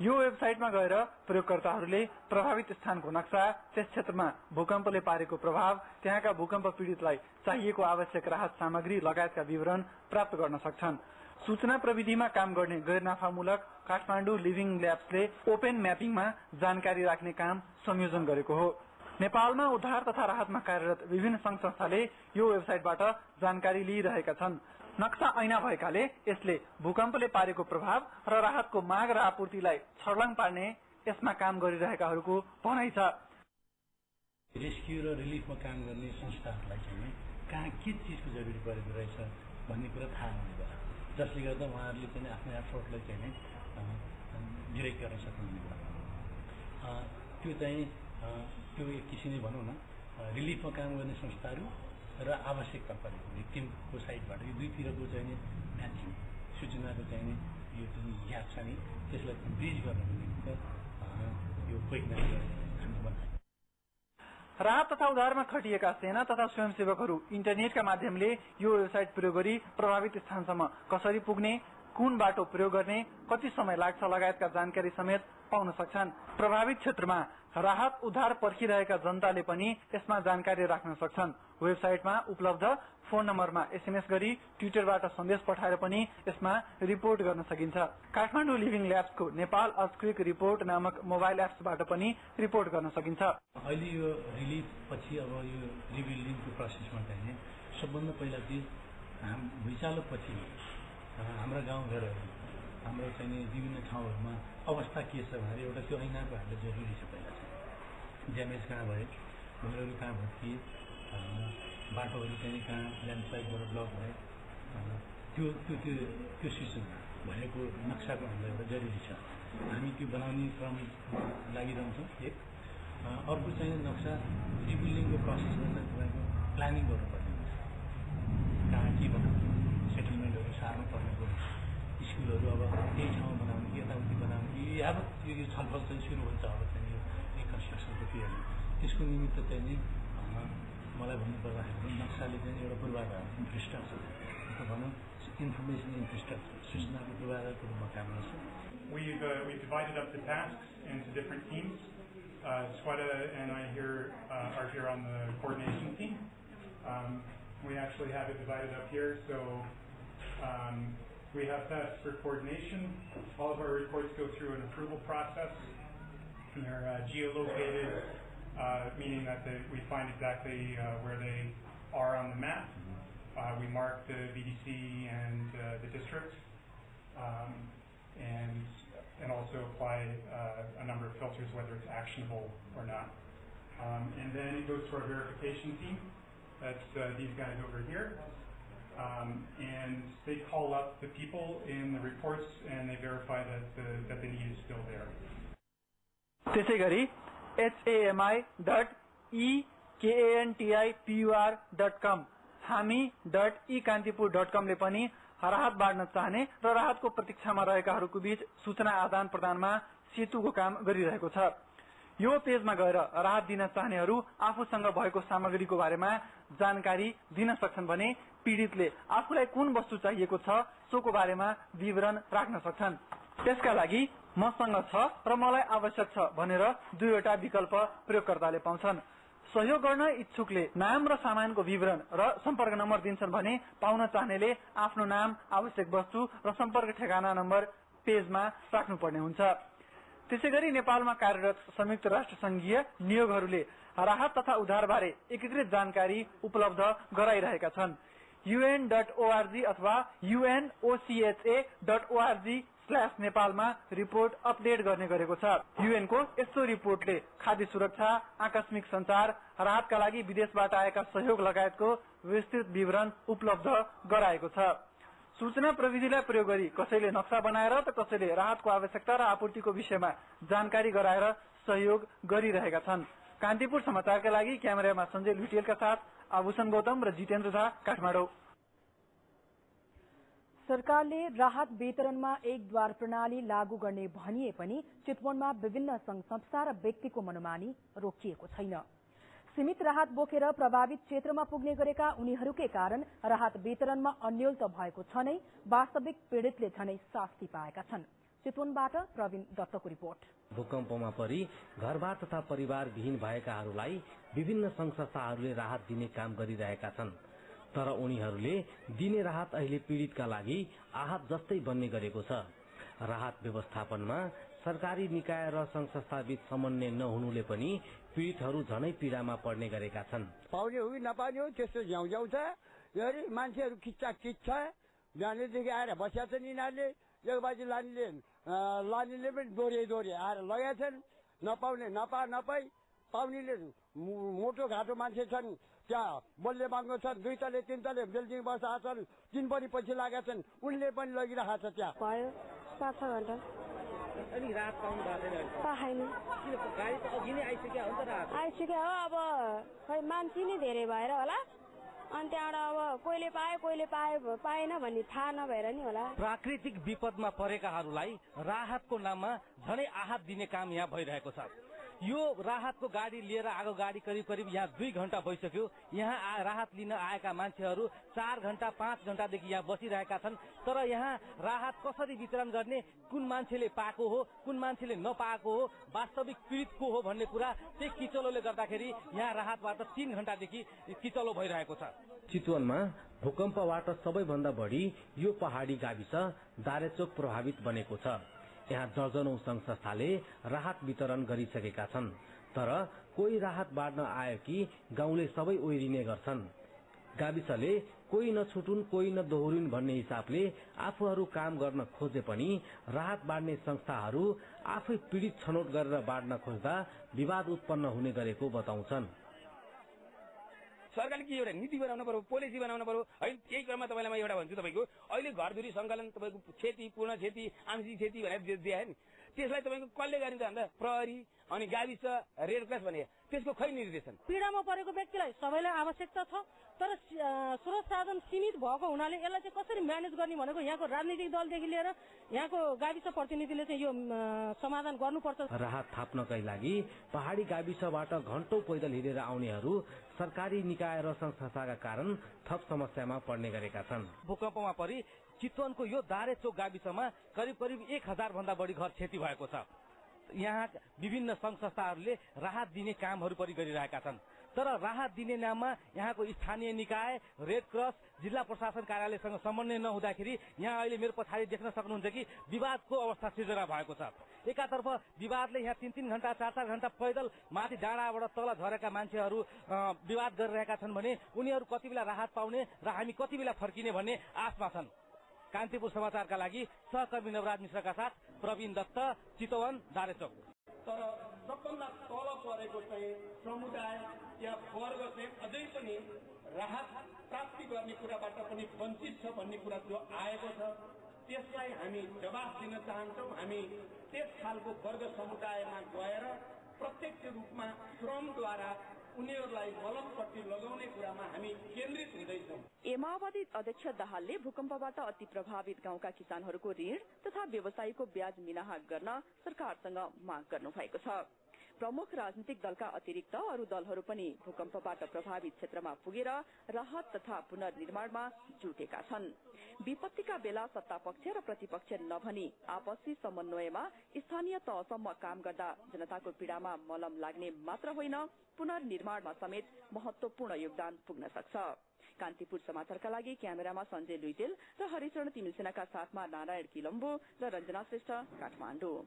यो वेबसाइटमा गएर प्रयोगकर्ताहरूले प्रभावित स्थानको नक्सा, त्यस क्षेत्रमा भूकम्पले पारेको प्रभाव, त्यहाँका भूकम्प पीडितलाई चाहिएको आवश्यक राहत सामग्री लगायतका विवरण प्राप्त गर्न सक्छन्। सूचना प्रविधिमा काम गर्ने गैर नाफामूलक काठमाडौँ लिभिङ ल्याब्सले ओपेन म्यापिङमा जानकारी राख्ने काम संयोजन गरेको हो। नेपालमा उद्धार तथा राहतमा कार्यरत विभिन्न संघ संस्थाले यो वेबसाइटबाट जानकारी लिइरहेका छन्। नक्सा ऐना भएकाले यसले भूकम्पले पारेको प्रभाव र राहतको माग र आपूर्तिलाई छर्लङ पार्ने यसमा काम गरिरहेकाहरूको भनाइ छ। रेस्क्यु र रिलिफमा काम गर्ने संस्थाहरूलाई चाहिँ कहाँ के चिजको जरुरी परेको रहेछ भन्ने कुरा थाहा हुने भयो, जसले गर्दा उहाँहरूले चाहिँ आफ्नो एफोर्टलाई चाहिँ डिरेक्ट गर्न सक्नुहुने भयो। त्यो चाहिँ त्यो एक किसिमले भनौँ न रिलिफमा काम गर्ने संस्थाहरू र आवश्यकता परेको भिक्टिमको साइडबाट यो दुईतिरको चाहिँ म्याचिङ सूचनाको चाहिँ यो जुन ग्याप छ नि त्यसलाई ब्रिज गर्नको निमित्त यो पहिला हामी बनायौँ। राहत तथा उद्धारमा खटिएका सेना तथा स्वयंसेवकहरू इन्टरनेटका माध्यमले यो वेबसाइट प्रयोग गरी प्रभावित स्थानसम्म कसरी पुग्ने, कुन बाटो प्रयोग गर्ने, कति समय लाग्छ लगायतका जानकारी समेत पाउन सक्छन्। प्रभावित क्षेत्रमा राहत उद्धार पर्खिरहेका जनताले पनि यसमा जानकारी राख्न सक्छन्। वेबसाइटमा उपलब्ध फोन नम्बरमा एसएमएस गरी ट्विटरबाट सन्देश पठाएर पनि यसमा रिपोर्ट गर्न सकिन्छ। काठमाडौँ लिभिङ ल्याब्सको नेपाल अर्थक्वेक रिपोर्ट नामक मोबाइल एप्सबाट पनि रिपोर्ट गर्न सकिन्छ। अहिले यो रिलिफ पछि अब यो रिबिल्डिङको प्रोसेसमा चाहिँ सबभन्दा पहिला चाहिँ भुइँचालो पछि हाम्रा गाउँघरहरू हाम्रो चाहिँ विभिन्न ठाउँहरूमा अवस्था के छ भनेर एउटा त्यो ऐनाको हाल्न जरुरी छ। पहिला चाहिँ ड्यामेज कहाँ भयो, घरहरू कहाँ भत्किए, बाटोहरू चाहिँ कहाँ ल्यान्डस्लाइडबाट ब्लक भयो, त्यो सूचना भएको नक्साको हामीलाई एउटा जरुरी छ। हामी त्यो बनाउने क्रम लागिरहन्छौँ। एक अर्को चाहिँ नक्सा रिबिल्डिङको प्रोसेसमा चाहिँ तपाईँको प्लानिङ गर्नुपर्ने हुन्छ। कहाँ के बनाउने, सेटलमेन्टहरू सार्नु पर्ने कुरा, स्कुलहरू अब त्यही ठाउँमा बनाउने कि यताउति बनाउने कि अब यो छलफल चाहिँ सुरु हुन्छ। अब चाहिँ यो रिकन्स्ट्रक्सनको पिरियडमा त्यसको निमित्त चाहिँ नि मलाई भन्नुपर्दाखेरि नक्साले चाहिँ एउटा पूर्वाधार इन्फ्रास्ट्रक्चर भनौँ इन्फर्मेसन इन्फ्रास्ट्रक्चर सूचनाको प्रवाहको रूपमा काम गर्छौँ। We've divided up the tasks into different teams. Sweta and I are here on the coordination team. We actually have it divided up here, so we have tasks for coordination. All of our reports go through an approval process. They're geolocated, meaning that we find exactly where they are on the map. We mark the VDC and the district, and also apply a number of filters, whether it's actionable or not. And then it goes to our verification team. That's these guys over here. And they call up the people in the reports and they verify that the need is still there. त्यसैगरी HAMI.EKANTIPUR.com हामी.ekantipur.com ले पनि राहत बाँड्न चाहने र राहतको प्रतीक्षामा रहेकाहरूको बीच सूचना आदान प्रदानमा सेतुको काम गरिरहेको छ। यो पेजमा गएर राहत दिन चाहनेहरू आफूसँग भएको सामग्रीको बारेमा जानकारी दिन सक्छन् भने पीडितले आफूलाई कुन वस्तु चाहिएको छ सोको बारेमा विवरण राख्न सक्छन्। त्यसका लागि मसँग छ र मलाई आवश्यक छ भनेर दुईवटा विकल्प प्रयोगकर्ताले पाउँछन्। सहयोग गर्न इच्छुकले नाम र सामानको विवरण र सम्पर्क नम्बर दिन्छन् भने पाउन चाहनेले आफ्नो नाम, आवश्यक वस्तु र सम्पर्क ठेगाना नम्बर पेजमा राख्नुपर्ने हुन्छ। त्यसैगरी नेपालमा कार्यरत संयुक्त राष्ट्र संघीय नियोगहरूले राहत तथा उद्धारबारे एकीकृत जानकारी उपलब्ध गराइरहेका छन्। UN.org अथवा UNOCHA.org/नेपालमा रिपोर्ट अपडेट गर्ने गरेको छ। UN को यस्तो रिपोर्टले खाद्य सुरक्षा, आकस्मिक संचार, राहतका लागि विदेशबाट आएका सहयोग लगायतको विस्तृत विवरण उपलब्ध गराएको छ। सूचना प्रविधिलाई प्रयोग गरी कसैले नक्सा बनाएर त कसैले राहतको आवश्यकता र आपूर्तिको विषयमा जानकारी गराएर सहयोग गरिरहेका छन्। कान्तिपुर समाचारका लागि क्यामेरामा सञ्जय लुटियलका साथ आभूषण गौतम र जितेन्द्र झा, काठमाडौँ। सरकारले राहत वितरणमा एक द्वार प्रणाली लागू गर्ने भनिए पनि चितवनमा विभिन्न संघ संस्था र व्यक्तिको मनोमानी रोकिएको छैन। सीमित राहत बोकेर प्रभावित क्षेत्रमा पुग्ने गरेका उनीहरूकै कारण राहत वितरणमा अन्यल त भएको छ नै, वास्तविक पीड़ितले झनै शास्ति पाएका छन्। चितवनबाट प्रवीण दत्तको रिपोर्ट। भूकम्पमा परि घरबार तथा परिवारविहीन भएकाहरूलाई विभिन्न संघ संस्थाहरूले राहत दिने काम गरिरहेका छन्, तर उनीहरूले दिने राहत अहिले पीड़ितका लागि आहत जस्तै बन्ने गरेको छ। राहत व्यवस्थापनमा सरकारी निकाय र संघ संस्थाबीच समन्वय नहुनुले पनि पीड़ितहरू झनै पीड़ामा पर्ने गरेका छन्। पाउने हो कि नपाउने हो त्यस्तो झ्याउ छ। मान्छेहरू किच्चा किच छ। बिहानदेखि आएर बसेका छन् यिनीहरूले। एक बाजी लानेले पनि दोहोरे आएर लगाएका छन्। नपाउने नपाई पाउनेले मोटो घाटो मान्छे छन्, त्यहाँ बल्ले बाङ्गो छन्, 2 तले 3 तले बिल्डिङ बसेका छन्, 3 पनि पछि लागेका छन्, उनले पनि लगिरहेको छ। त्यहाँ भयो 5-6 घण्टा। अनि राहत पाउनु भएको छैन। गाडी त अघि नै आइसक्यो हो। आइसक्यो हो, अब खै मान्छे नै धेरै भएर होला। अनि त्यहाँबाट अब कोहीले पाएन भन्ने थाहा नभएर नि होला। प्राकृतिक विपदमा परेकाहरूलाई राहतको नाममा झनै आहत दिने काम यहाँ भइरहेको छ। यो राहतको गाडी लिएर आएको गाडी करिब यहाँ 2 घण्टा भइसक्यो। यहाँ राहत लिन आएका मान्छेहरू 4 घण्टा 5 घण्टादेखि यहाँ बसिरहेका छन्, तर यहाँ राहत कसरी वितरण गर्ने, कुन मान्छेले पाएको हो, कुन मान्छेले नपाएको हो, वास्तविक पीडित को हो भन्ने कुरा त्यही किचलोले गर्दाखेरि यहाँ राहतबाट 3 घण्टादेखि किचलो भइरहेको छ। चितवनमा भूकम्पबाट सबैभन्दा बढी यो पहाडी गाविस दारेचोक प्रभावित बनेको छ। यहाँ दर्जनौं संघ संस्थाले राहत वितरण गरिसकेका छन्, तर कोही राहत बाँड्न आयो कि गाउँले सबै ओइरिने गर्छन्। गाविसले कोही नछुटुन् कोही नदोहोरिन् भन्ने हिसाबले आफूहरू काम गर्न खोजे पनि राहत बाँड्ने संस्थाहरू आफै पीडित छनौट गरेर बाँड्न खोज्दा विवाद उत्पन्न हुने गरेको बताउँछन्। सरकारले के एउटा नीति बनाउनु पर्यो, पोलिसी बनाउनु पर्यो है। यही क्रममा तपाईँलाई म एउटा भन्छु, तपाईँको अहिले घरधुरी सङ्कलन, तपाईँको क्षति, पूर्ण क्षति, आंशिक क्षति भनेर दिए नि, त्यसलाई तपाईँको कसले गर्ने त भन्दा प्रहरी अनि गाविस रेड क्रस भने त्यसको खै निर्देशन। पीडामा परेको व्यक्तिलाई सबैलाई आवश्यकता छ, तर स्रोत साधन सीमित भएको हुनाले यसलाई चाहिँ कसरी म्यानेज गर्ने भनेको यहाँको राजनीतिक दलदेखि लिएर यहाँको गाविस प्रतिनिधिले चाहिँ यो समाधान गर्नुपर्छ। राहत थाप्नकै लागि पहाडी गाविसबाट घण्टौं पैदल हिँडेर आउनेहरू सरकारी निकाय र संघ संस्थाका कारण थप समस्यामा पर्ने गरेका छन्। भूकम्पमा परि चितवनको यो दारेचोक गाविसमा करिब 1000 भन्दा बढी घर क्षति भएको छ। यहाँ विभिन्न संघ संस्थाहरूले राहत दिने कामहरू पनि गरिरहेका छन्, तर राहत दिने नाममा यहाँको स्थानीय निकाय, रेड क्रस, जिल्ला प्रशासन कार्यालयसँग समन्वय नहुँदाखेरि यहाँ अहिले मेरो पछाडि देख्न सक्नुहुन्छ कि विवादको अवस्था सिर्जना भएको छ। एकातर्फ विवादले यहाँ 3-3 घण्टा 4-4 घण्टा पैदल माथि डाँडाबाट तल झरेका मान्छेहरू विवाद गरिरहेका छन् भने उनीहरू कति बेला राहत पाउने र हामी कति बेला फर्किने भन्ने आशमा छन्। कान्तिपुर समाचारका लागि सहकर्मी नवराज मिश्रका साथ प्रवीण दत्त, चितवन, दारेचोक। तर सबभन्दा तल परेको चाहिँ समुदाय या वर्ग चाहिँ अझै पनि राहत प्राप्ति गर्ने कुराबाट पनि वञ्चित छ भन्ने कुरा जो आएको छ, त्यसलाई हामी जवाफ दिन चाहन्छौँ। हामी त्यस खालको वर्ग समुदायमा गएर प्रत्यक्ष रूपमा श्रमद्वारा उनीहरूलाई मलमपट्टि लगाउने कुरामा हामी केन्द्रित हुँदैछौँ। माओवादी अध्यक्ष दाहालले भूकम्पबाट अति प्रभावित गाउँका किसानहरूको ऋण तथा व्यवसायीको ब्याज मिनाहा गर्न सरकारसँग माग गर्नु भएको छ। प्रमुख राजनीतिक दलका अतिरिक्त अरू दलहरू पनि भूकम्पबाट प्रभावित क्षेत्रमा पुगेर राहत तथा पुनर्निर्माणमा जुटेका छन्। विपत्तिका बेला सत्तापक्ष र प्रतिपक्ष नभनी आपसी समन्वयमा स्थानीय तहसम्म काम गर्दा जनताको पीडामा मलम लाग्ने मात्र होइन, पुनर्निर्माणमा समेत महत्वपूर्ण योगदान पुग्न सक्छ। कान्तिपुर समाचारका लागि क्यामेरामा सञ्जय लुइटेल र हरिचरण तिमिलसेनाका साथमा नारायण किलम्बु र रञ्जना श्रेष्ठ, काठमाडौँ।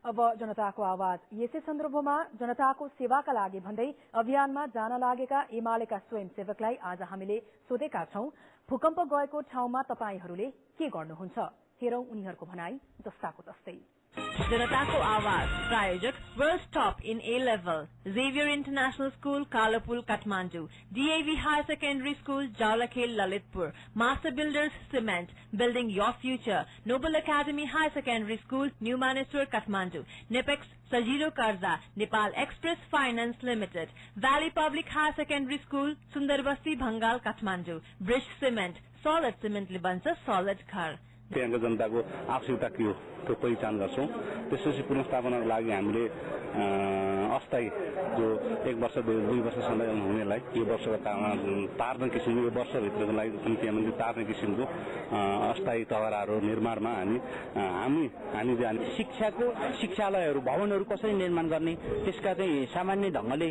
अब जनताको आवाज। यसै सन्दर्भमा जनताको सेवाका लागि भन्दै अभियानमा जान लागेका एमालेका स्वयंसेवकलाई आज हामीले सोधेका छौं, भूकम्प गएको ठाउँमा तपाईहरूले के गर्नुहुन्छ? हेरौं उनीहरूको भनाई जस्ताको तस्तै। जनताको आवाज प्रायोजक world top in A level, Xavier International School, Kalapul, Kathmandu, DAV Higher Secondary School, Jalakhe, Lalitpur, Master Builders Cement, Building Your Future, Noble Academy Higher Secondary School, New Maneswar, Kathmandu, Nipex, Sajiro Karza, Nepal Express Finance Limited, Valley Public Higher Secondary School, Sundarbasti, Bhangal, Kathmandu, Bridge Cement, Solid Cement Libansa, Solid Ghar. त्यहाँको जनताको आवश्यकता के हो त्यो पहिचान गर्छौं। त्यसपछि पुनर्स्थापनाको लागि हामीले अस्थायी जो 1 वर्ष 2 वर्षसम्म हुनेलाई यो वर्षको तार्ने किसिमको, यो वर्षभित्रको लागि निम्ति तार्ने किसिमको अस्थायी तहराहरू निर्माणमा हामी शिक्षाको शिक्षालयहरू, भवनहरू कसरी निर्माण गर्ने, त्यसका चाहिँ सामान्य ढंगले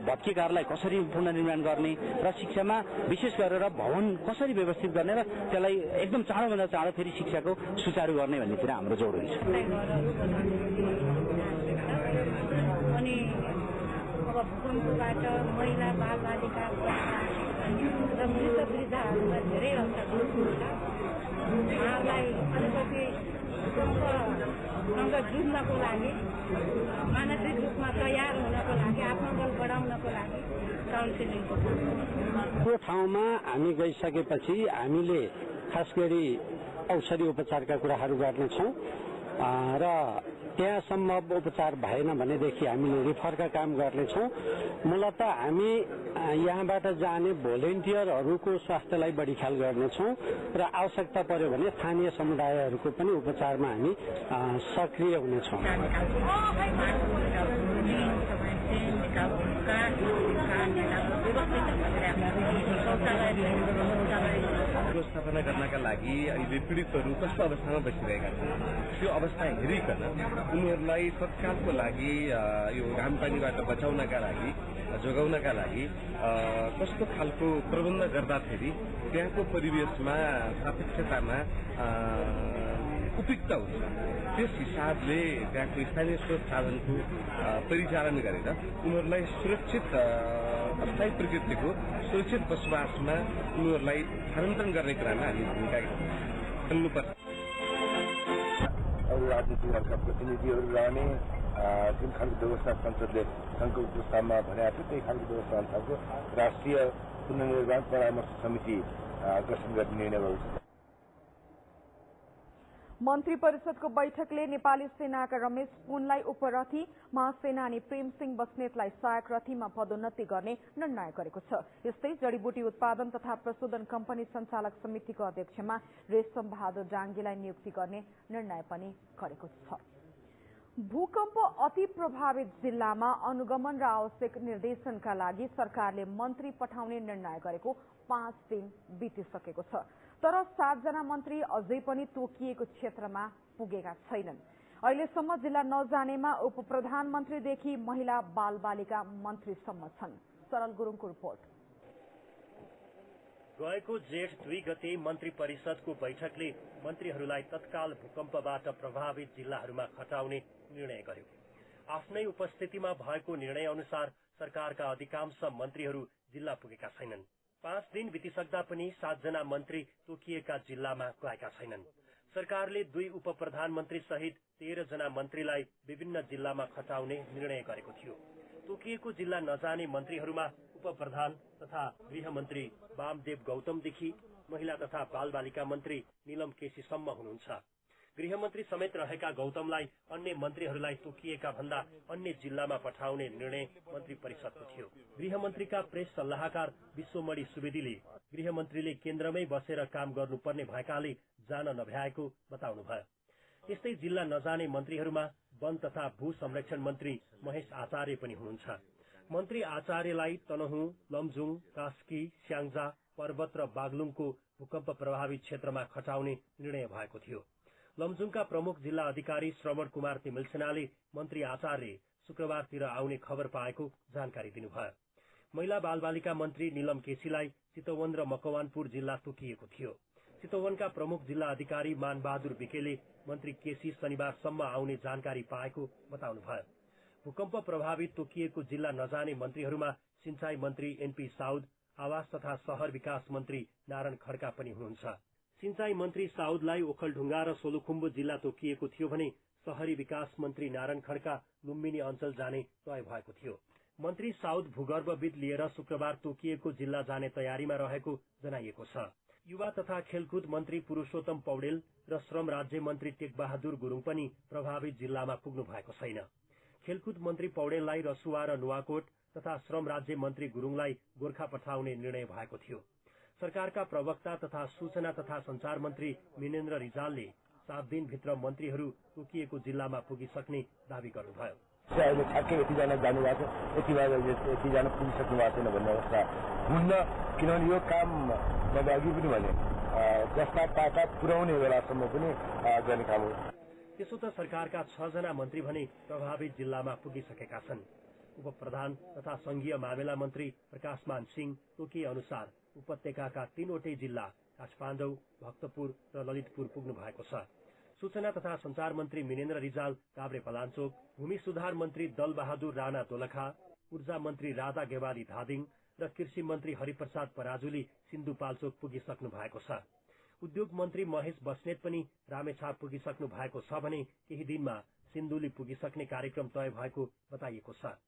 भत्केकाहरूलाई कसरी पुनर्निर्माण गर्ने र शिक्षामा विशेष गरेर भवन कसरी व्यवस्थित गर्ने र त्यसलाई एकदम चाँडोभन्दा चाँडो फेरि शिक्षाको सुचारू गर्ने भन्नेतिर हाम्रो जोड हुन्छ। अनि अब भूकम्पबाट महिला बालबालिका र वृद्ध वृद्धाहरूलाई धेरै असर हुन्छ। उहाँलाई अलिकति भूकम्पसँग जुझ्नको लागि, मानसिक रूपमा तयार हुनको लागि, आत्मबल बढाउनको लागि काउन्सिलिङ त्यो ठाउँमा हामी गइसकेपछि हामीले खास गरी औषधि उपचारका कुराहरू गर्नेछौँ र त्यहाँ सम्भव उपचार भएन भनेदेखि हामीले रिफरका काम गर्नेछौँ। मूलत हामी यहाँबाट जाने भोलिन्टियरहरूको स्वास्थ्यलाई बढी ख्याल गर्नेछौँ र आवश्यकता पर्यो भने स्थानीय समुदायहरूको पनि उपचारमा हामी सक्रिय हुनेछौँ। व्यवस्थापना गर्नका लागि अहिले पीडितहरू कस्तो अवस्थामा बसिरहेका छन् त्यो अवस्था हेरिकन उनीहरूलाई तत्कालको लागि यो घामपानीबाट बचाउनका लागि, जोगाउनका लागि कस्तो खालको प्रबन्ध गर्दाखेरि त्यहाँको परिवेशमा सापेक्षतामा उपयुक्त हुन्छ, त्यस हिसाबले त्यहाँको स्थानीय स्रोत साधनको परिचालन गरेर उनीहरूलाई सुरक्षित अस्थायी प्रकृतिको सुरक्षित बसोबासमा उनीहरूलाई स्थानान्तरण गर्ने कुरामा हामी भूमिका खेल्नुपर्छ। अरू राजनीतिक दलका प्रतिनिधिहरू रहने जुन खालको व्यवस्था संसदले संघको प्रस्तावमा भनेको थियो त्यही खालको व्यवस्था अनुसारको राष्ट्रिय पुनर्निर्माण परामर्श समिति गठन गर्ने निर्णय भएको छ। मन्त्री परिषदको बैठकले नेपाली सेनाका रमेश पुनलाई उपरथी, महासेनानी प्रेम सिंह बस्नेतलाई सहायक रथीमा पदोन्नति गर्ने निर्णय गरेको छ। यस्तै जडीबुटी उत्पादन तथा प्रशोधन कम्पनी सञ्चालक समितिको अध्यक्षमा रेशम बहादुर डाङ्गीलाई नियुक्ति गर्ने निर्णय पनि गरेको छ। भूकम्प अति प्रभावित जिल्लामा अनुगमन र आवश्यक निर्देशनका लागि सरकारले मन्त्री पठाउने निर्णय गरेको 5 दिन बितिसकेको छ। तर 7 जना मन्त्री अझै पनि तोकिएको क्षेत्रमा पुगेका छैनन्। अहिलेसम्म जिल्ला नजानेमा उप प्रधानमन्त्रीदेखि महिला बालबालिका मन्त्रीसम्म छन्। सरल गुरुङको रिपोर्ट। गएको जेठ 2 गते मन्त्री परिषदको बैठकले मन्त्रीहरूलाई तत्काल भूकम्पबाट प्रभावित जिल्लाहरूमा खटाउने निर्णय गर्यो। आफ्नै उपस्थितिमा भएको निर्णय अनुसार सरकारका अधिकांश मन्त्रीहरू जिल्ला पुगेका छैनन्। 5 दिन बितिसक्दा पनि 7 जना मन्त्री तोकिएका जिल्लामा गएका छैनन्। सरकारले 2 उप प्रधानमन्त्री सहित 13 जना मन्त्रीलाई विभिन्न जिल्लामा खटाउने निर्णय गरेको थियो। तोकिएको जिल्ला नजाने मन्त्रीहरूमा उप प्रधान तथा गृहमन्त्री वामदेव गौतमदेखि महिला तथा बालबालिका मन्त्री नीलम केसीसम्म हुनुहुन्छ। गृहमन्त्री समेत रहेका गौतमलाई अन्य मन्त्रीहरूलाई तोकिएका भन्दा अन्य जिल्लामा पठाउने निर्णय मन्त्री परिषदको थियो। गृहमन्त्रीका प्रेस सल्लाहकार विश्वमणि सुवेदीले गृहमन्त्रीले केन्द्रमै बसेर काम गर्नुपर्ने भएकाले जान नभ्याएको बताउनुभयो। त्यस्तै जिल्ला नजाने मन्त्रीहरूमा वन तथा भू संरक्षण मन्त्री महेश आचार्य पनि हुनुहुन्छ। मन्त्री आचार्यलाई तनहुँ, लमजुङ, कास्की, स्याङ्जा, पर्वत र बागलुङको भूकम्प प्रभावित क्षेत्रमा खटाउने निर्णय भएको थियो। लमजुङका प्रमुख जिल्ला अधिकारी श्रवण कुमार तिमिल सेनाले मन्त्री आचार्य शुक्रबारतिर आउने खबर पाएको जानकारी दिनुभयो। महिला बालबालिका मन्त्री नीलम केसीलाई चितवन र मकवानपुर जिल्ला तोकिएको थियो। चितवनका प्रमुख जिल्ला अधिकारी मानबहादुर विकेले मन्त्री केसी शनिबारसम्म आउने जानकारी पाएको बताउनुभयो। भूकम्प प्रभावित तोकिएको जिल्ला नजाने मन्त्रीहरूमा सिंचाई मन्त्री एनपी साउद, आवास तथा शहर विकास मन्त्री नारायण खड्का पनि हुनुहुन्छ। सिंचाई मन्त्री साउदलाई ओखलढुङ्गा र सोलुखुम्बु जिल्ला तोकिएको थियो भने शहरी विकास मन्त्री नारायण खड्का लुम्बिनी अञ्चल जाने तय भएको थियो। मन्त्री साउद भूगर्भविद लिएर शुक्रबार तोकिएको जिल्ला जाने तयारीमा रहेको जनाइएको छ। युवा तथा खेलकुद मन्त्री पुरूषोत्तम पौडेल र श्रम राज्य मन्त्री टेकबहादुर गुरुङ पनि प्रभावित जिल्लामा पुग्नु भएको छैन। खेलकुद मन्त्री पौडेललाई रसुवा र नुवाकोट तथा श्रम राज्य मन्त्री गुरुङलाई गोर्खा पठाउने निर्णय भएको थियो। सरकारका प्रवक्ता तथा सूचना तथा संचार मन्त्री मिनेन्द्र रिजालले 7 दिनभित्र मन्त्रीहरू तोकिएको जिल्लामा पुगिसक्ने दावी गर्नुभयो। अहिले ठ्याक्कै यतिजना जानुभएको छ, यतिजना पुगिसक्नु भएको छैन भन्ने अवस्था हुन्न। किनभने यो काम मैले अघि पनि भने जस्ता पाटा पुर्याउने बेलासम्म पनि गर्ने काम हो। त्यसो त सरकारका 6 जना मन्त्री भने प्रभावित जिल्लामा पुगिसकेका छन्। उप प्रधान तथा संघीय मामिला मन्त्री प्रकाशमान सिंह तोकिए अनुसार उपत्यकाका 3वटै जिल्ला काठमाडौँ, भक्तपुर र ललितपुर पुग्नु भएको छ। सूचना तथा संचार मन्त्री मिनेन्द्र रिजाल काभ्रे पलाञ्चोक, भूमि सुधार मन्त्री दलबहादुर राणा दोलखा, ऊर्जा मन्त्री राधा गेवाली धादिङ र कृषि मन्त्री हरिप्रसाद पराजुली सिन्धुपाल्चोक पुगिसक्नु भएको छ। उद्योग मन्त्री महेश बस्नेत पनि रामेछाप पुगिसक्नु भएको छ भने केही दिनमा सिन्धुली पुगिसक्ने कार्यक्रम तय भएको बताइएको छ।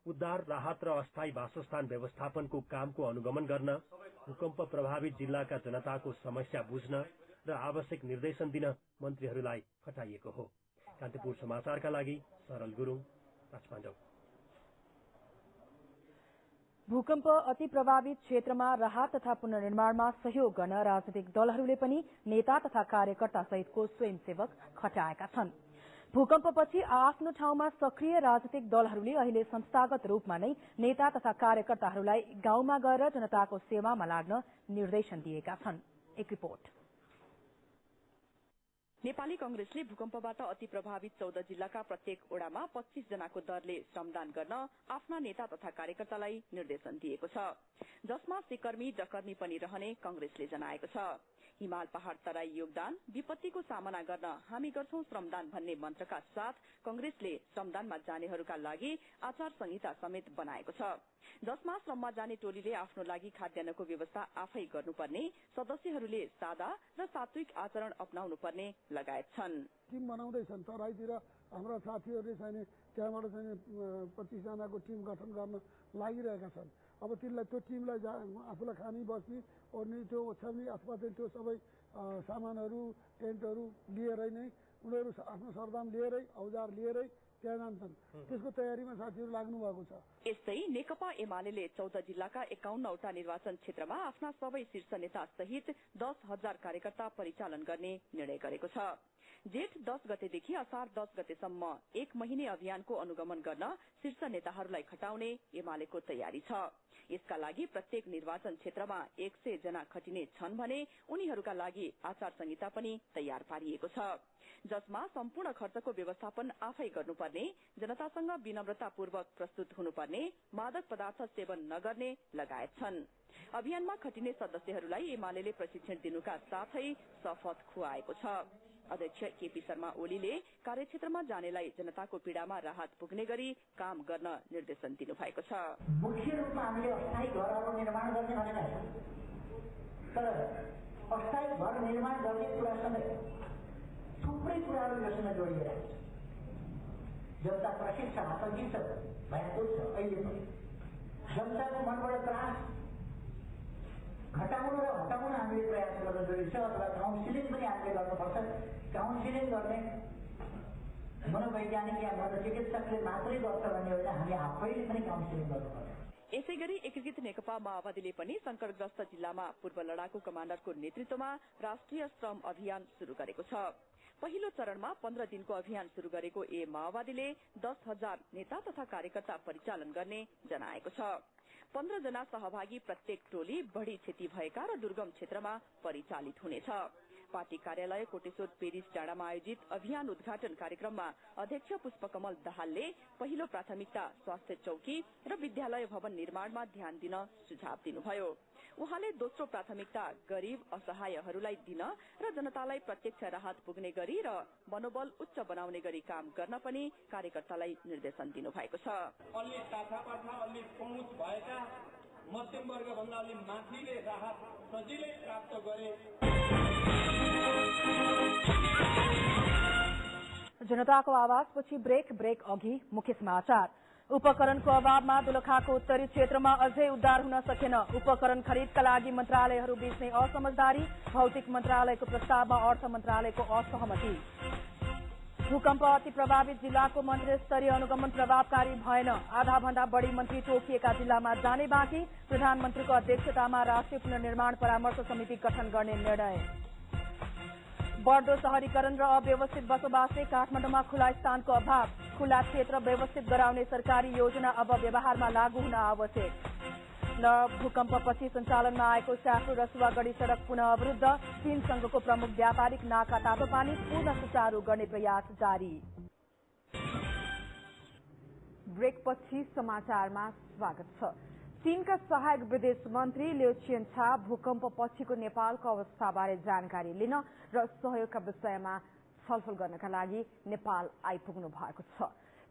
उद्धार, राहत र अस्थायी वासस्थान व्यवस्थापनको कामको अनुगमन गर्न, भूकम्प प्रभावित जिल्लाका जनताको समस्या बुझ्न र आवश्यक निर्देशन दिन मन्त्रीहरूलाई खटाइएको हो। कान्तिपुर समाचारका लागि सरल गुरुङ, काठमाडौँ। भूकम्प अति प्रभावित क्षेत्रमा राहत तथा पुनर्निर्माणमा सहयोग गर्न राजनीतिक दलहरूले पनि नेता तथा कार्यकर्ता सहितको स्वयंसेवक खटाएका छन्। भूकम्पपछि आफ्नो ठाउँमा सक्रिय राजनीतिक दलहरूले अहिले संस्थागत रूपमा नै नेता तथा कार्यकर्ताहरूलाई गाउँमा गएर जनताको सेवामा लाग्न निर्देशन दिएका छन्। एक रिपोर्ट। नेपाली कंग्रेसले भूकम्पबाट अति प्रभावित 14 जिल्लाका प्रत्येक ओडामा 25 जनाको दरले श्रमदान गर्न आफ्ना नेता तथा कार्यकर्तालाई निर्देशन दिएको छ, जसमा सिकर्मी डकर्मी पनि रहने कंग्रेसले जनाएको छ। हिमाल पहाड़ तराई योगदान, विपत्तिको सामना गर्न हामी गर्छौं श्रमदान भन्ने मन्त्रका साथ कंग्रेसले श्रमदानमा जानेहरूका लागि आचार संहिता समेत बनाएको छ, जसमा श्रममा जाने टोलीले आफ्नो लागि खाद्यान्नको व्यवस्था आफै गर्नुपर्ने, सदस्यहरूले सादा र सात्विक आचरण अपनाउनु पर्ने लगायत छन्। टिम बनाउँदैछन्, तराईतिर हाम्रा साथीहरूले चाहिँ त्यहाँबाट चाहिँ 25 जनाको टिम गठन गर्न लागिरहेका छन्। अब त्यो टिमलाई आफूलाई खानी बस्ने ओर्ने त्यो ओछ्याउने अथवा त्यो सबै सामानहरू टेन्टहरू लिएरै नै उनीहरू आफ्नो सरदाम लिएरै औजार लिएरै त्यहाँ जान्छन्। त्यसको तयारीमा साथीहरू लाग्नु भएको छ। यस्तै नेकपा एमाले 14 जिल्लाका 51वटा निर्वाचन क्षेत्रमा आफ्ना सबै शीर्ष नेता सहित 10,000 कार्यकर्ता परिचालन गर्ने निर्णय गरेको छ। जेठ 10 गतेदेखि असार 10 गतेसम्म 1 महिने अभियानको अनुगमन गर्न शीर्ष नेताहरूलाई खटाउने एमालेको तयारी छ। यसका लागि प्रत्येक निर्वाचन क्षेत्रमा 100 जना खटिने छन् भने उनीहरूका लागि आचार संहिता पनि तयार पारिएको छ, जसमा सम्पूर्ण खर्चको व्यवस्थापन आफै गर्नुपर्ने, जनतासँग विनम्रतापूर्वक प्रस्तुत हुनुपर्ने, मादक पदार्थ सेवन नगर्ने लगायत छन्। अभियानमा खटिने सदस्यहरूलाई एमाले प्रशिक्षण दिनुका साथै शपथ खुवाएको छ। अध्यक्ष केपी शर्मा ओलीले कार्यक्षेत्रमा जानेलाई जनताको पीड़ामा राहत पुग्ने गरी काम गर्न निर्देशन दिनुभएको छ। मुख्य रूपमा हामीले अस्थायी घरहरू निर्माण गर्ने भनेका छौँ, तर अस्थायी घर निर्माण गर्ने कुरासँगै थुप्रै कुराहरू योसँग जोडिएर जनता प्रशिक्षण आतंकित भएको छ। अहिले पनि जनताको मनबाट त्रास घटाउन र हटाउन हामीले प्रयास गर्न जरुरी छ, अथवा काउन्सिलिङ पनि हामीले गर्नुपर्छ। काउन्सिलिङ गर्ने मनोवैज्ञानिक या मनोचिकित्सकले मात्रै गर्छ भन्ने होइन, हामी आफैले पनि काउन्सिलिङ गर्नुपर्छ। यसै गरी एकीकृत नेकपा माओवादीले पनि संकटग्रस्त जिल्लामा पूर्व लडाकु कमाण्डरको नेतृत्वमा राष्ट्रिय श्रम अभियान शुरू गरेको छ। पहिलो चरणमा 15 दिनको अभियान शुरू गरेको माओवादीले 10,000 नेता तथा कार्यकर्ता परिचालन गर्ने जनाएको छ। 15 जना सहभागी प्रत्येक टोली बढ़ी क्षति भएका र दुर्गम क्षेत्रमा परिचालित हुनेछ। पार्टी कार्यालय कोटेश्वर पेरिस डाँडामा आयोजित अभियान उद्घाटन कार्यक्रममा अध्यक्ष पुष्पकमल दाहालले पहिलो प्राथमिकता स्वास्थ्य चौकी र विद्यालय भवन निर्माणमा ध्यान दिन सुझाव दिनुभयो। उहाँले दोस्रो प्राथमिकता गरीब असहायहरूलाई दिन र जनतालाई प्रत्यक्ष राहत पुग्ने गरी र मनोबल उच्च बनाउने गरी काम गर्न पनि कार्यकर्तालाई निर्देशन दिनुभएको छ। अलि टाढापाठा अलि पहुँच भएका मध्यम वर्ग भन्दा अलि माथिले राहत सजिलै प्राप्त गरे। जनताको आवाजपछि ब्रेक अघि मुख्य समाचार। उपकरणको अभावमा दोलखाको उत्तरी क्षेत्रमा अझै उद्धार हुन सकेन। उपकरण खरिदका लागि मन्त्रालयहरू बीच नै असमझदारी, भौतिक मन्त्रालयको प्रस्तावमा अर्थ मन्त्रालयको असहमति। भूकम्प अति प्रभावित जिल्लाको मन्त्री स्तरीय अनुगमन प्रभावकारी भएन। आधा भन्दा बढ़ी मन्त्री तोकिएका जिल्लामा जाने बाँकी। प्रधानमन्त्रीको अध्यक्षतामा राष्ट्रिय पुनर्निर्माण परामर्श समिति गठन गर्ने निर्णय। बढ़दो शहरीकरण र अव्यवस्थित बसोबासले काठमाडौँमा खुला स्थानको अभाव। खुला क्षेत्र व्यवस्थित गराउने सरकारी योजना अब व्यवहारमा लागू हुन आवश्यक। र भूकम्पपछि सञ्चालनमा आएको स्याफ्रो रसुवागढी सड़क पुनः अवरुद्ध। चीन संघको प्रमुख व्यापारिक नाका तातोपानी पुनः सुचारू गर्ने प्रयास जारी। ब्रेकपछि समाचारमा स्वागत छ। चीनका सहायक विदेश मन्त्री लिउ छिएनछा भूकम्पपछिको नेपालको अवस्थाबारे जानकारी लिन र सहयोगका विषयमा छलफल गर्नका लागि नेपाल आइपुग्नु भएको छ।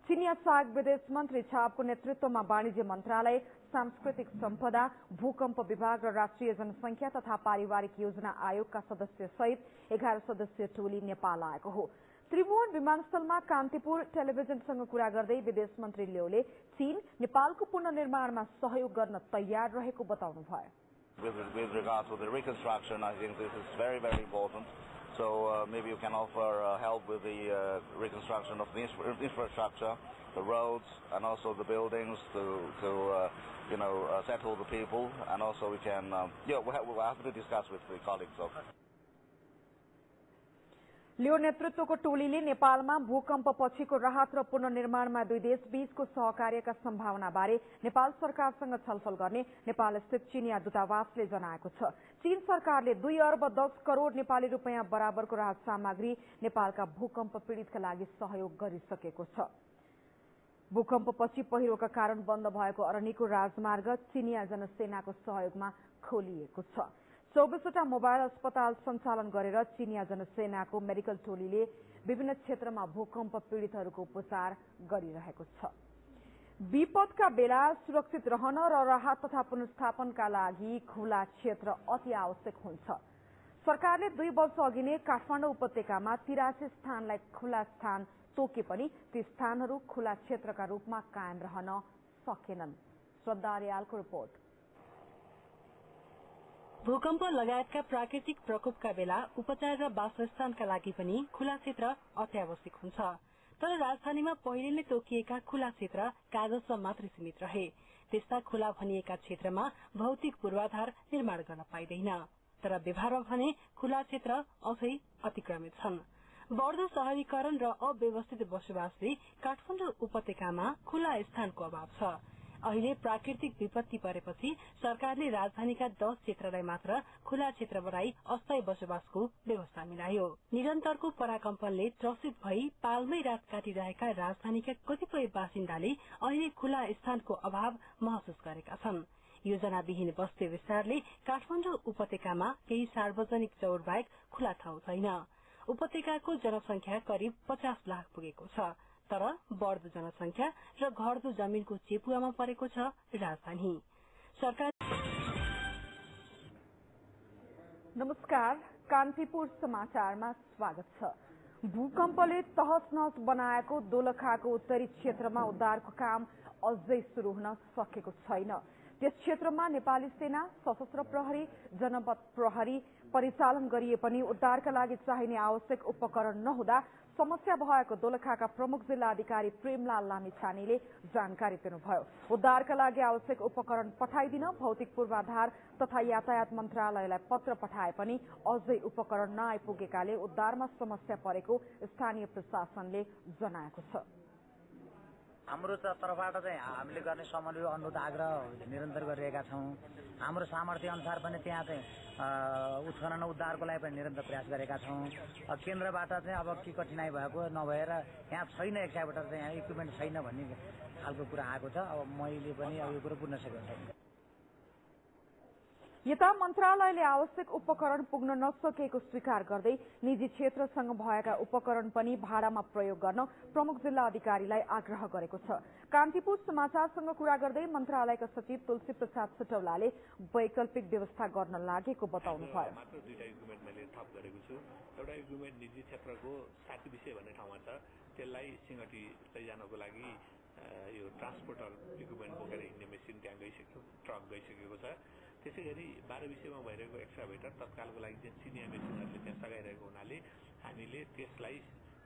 चीनिया सहायक विदेश मन्त्री छापको नेतृत्वमा वाणिज्य मन्त्रालय, सांस्कृतिक सम्पदा, भूकम्प विभाग र राष्ट्रिय जनसंख्या तथा पारिवारिक योजना आयोगका सदस्य सहित 11 सदस्यीय टोली नेपाल आएको हो। त्रिभुवन विमानस्थलमा कान्तिपुर टेलिभिजनसँग कुरा गर्दै विदेश मन्त्री लिउले चीन नेपालको पुनर्निर्माणमा सहयोग गर्न तयार रहेको बताउनुभयो। With regards to the reconstruction, I think this is very, very important. So maybe you can offer help with the reconstruction of the infrastructure, the roads, and also the buildings to settle the people, and also we can we'll have to discuss with the colleagues of. लियो नेतृत्वको टोलीले नेपालमा भूकम्पपछिको राहत र पुनर्निर्माणमा दुई देश बीचको सहकार्यका सम्भावना बारे नेपाल सरकारसँग छलफल गर्ने नेपाल स्थित चीनिया दूतावासले जनाएको छ। चीन सरकारले 2 अर्ब 10 करोड़ नेपाली रुपैयाँ बराबरको राहत सामग्री नेपालका भूकम्प पीड़ितका लागि सहयोग गरिसकेको छ। भूकम्पपछि पहिरोका कारण बन्द भएको अरनिको राजमार्ग चीनिया जनसेनाको सहयोगमा खोलिएको छ। 24वटा मोबाइल अस्पताल सञ्चालन गरेर चीनिया जनसेनाको मेडिकल टोलीले विभिन्न क्षेत्रमा भूकम्प पीड़ितहरूको उपचार गरिरहेको छ। विपदका बेला सुरक्षित रहन र राहत तथा पुनर्स्थापनका लागि खुला क्षेत्र अति आवश्यक हुन्छ। सरकारले 2 वर्ष अघि नै काठमाडौँ उपत्यकामा 83 स्थानलाई खुला स्थान तोके पनि ती स्थानहरू खुला क्षेत्रका रूपमा कायम रहन सकेनन्। श्रद्धा अर्यालको रिपोर्ट। भूकम्प लगायतका प्राकृतिक प्रकोपका बेला उपचार र वासस्थानका लागि पनि खुला क्षेत्र अत्यावश्यक हुन्छ। तर राजधानीमा पहिले नै तोकिएका खुला क्षेत्र कागजमा मात्रै सीमित रहे। त्यस्ता खुला भनिएका क्षेत्रमा भौतिक पूर्वाधार निर्माण गर्न पाइँदैन। तर व्यवहारमा भने खुला क्षेत्र अझै अतिक्रमित छन्। बढ्दो शहरीकरण र अव्यवस्थित बसोबासले काठमाडौँ उपत्यकामा खुला स्थानको अभाव छ। अहिले प्राकृतिक विपत्ति परेपछि सरकारले राजधानीका 10 क्षेत्रलाई मात्र खुला क्षेत्र बनाई अस्थायी बसोबासको व्यवस्था मिलायो। निरन्तरको पराकम्पनले त्रसित भई पालमै रात काटिरहेका राजधानीका कतिपय बासिन्दाले अहिले खुला स्थानको अभाव महसुस गरेका छन्। योजनाविहीन बस्ती विस्तारले काठमाडौँ उपत्यकामा केही सार्वजनिक चौर बाहेक खुला ठाउँ छैन। उपत्यकाको जनसंख्या करिब 50 लाख पुगेको छ। तर बढ्दो जनसंख्या र घट्दो जमीनको चेपुवामा परेको छ राजधानी। सरकार। नमस्कार, कान्तिपुर समाचारमा स्वागत छ। भूकम्पले तहस नहस बनाएको दोलखाको उत्तरी क्षेत्रमा उद्धारको काम अझै शुरू हुन सकेको छैन। त्यस क्षेत्रमा नेपाली सेना, सशस्त्र प्रहरी, जनपद प्रहरी परिचालन गरिए पनि उद्धारका लागि चाहिने आवश्यक उपकरण नहुँदा समस्या भएको दोलखाका प्रमुख जिल्ला अधिकारी प्रेमलाल लामिछानेले जानकारी दिनुभयो। उद्धारका लागि आवश्यक उपकरण पठाइदिन भौतिक पूर्वाधार तथा यातायात मन्त्रालयलाई पत्र पठाए पनि अझै उपकरण नआइपुगेकाले उद्धारमा समस्या परेको स्थानीय प्रशासनले जनाएको छ। हाम्रो तर्फबाट चाहिँ हामीले गर्ने समन्वय अनुरोध आग्रह निरन्तर गरिरहेका छौं। हाम्रो सामर्थ्य अनुसार पनि त्यहाँ चाहिँ उत्खनन उद्धारको लागि पनि निरन्तर प्रयास गरेका छौं। केन्द्रबाट चाहिँ अब के कठिनाई भएको नभएर यहाँ छैन, एक साइडबाट चाहिँ यहाँ इक्विपमेन्ट छैन भन्ने खालको कुरा आएको छ। अब मैले पनि अब यो कुरो बुझ्न सकेको छैन। यता मन्त्रालयले आवश्यक उपकरण पुग्न नसकेको स्वीकार गर्दै निजी क्षेत्रसँग भएका उपकरण पनि भाडामा प्रयोग गर्न प्रमुख जिल्ला अधिकारीलाई आग्रह गरेको छ। कान्तिपुर समाचारसँग कुरा गर्दै मन्त्रालयका सचिव तुलसी प्रसाद सटौलाले वैकल्पिक व्यवस्था गर्न लागेको बताउनुभयो। मात्र दुईटा इक्विपमेन्ट मैले थप गरेको छु। एउटा इक्विपमेन्ट निजी क्षेत्रको 7 विषय भन्ने ठाउँमा छ, त्यसलाई सिंगटी लैजानको लागि यो ट्रान्सपोर्टर इक्विपमेन्ट बोकेर हिँड्ने मेसिन त्यहाँ गइसक्यो, ट्रक गइसकेको छ। त्यसै गरी 12 विषयमा भइरहेको एक्स्ट्राभेटर तत्कालको लागि चाहिँ चिनिया मेसिनहरूले त्यहाँ सघाइरहेको हुनाले हामीले त्यसलाई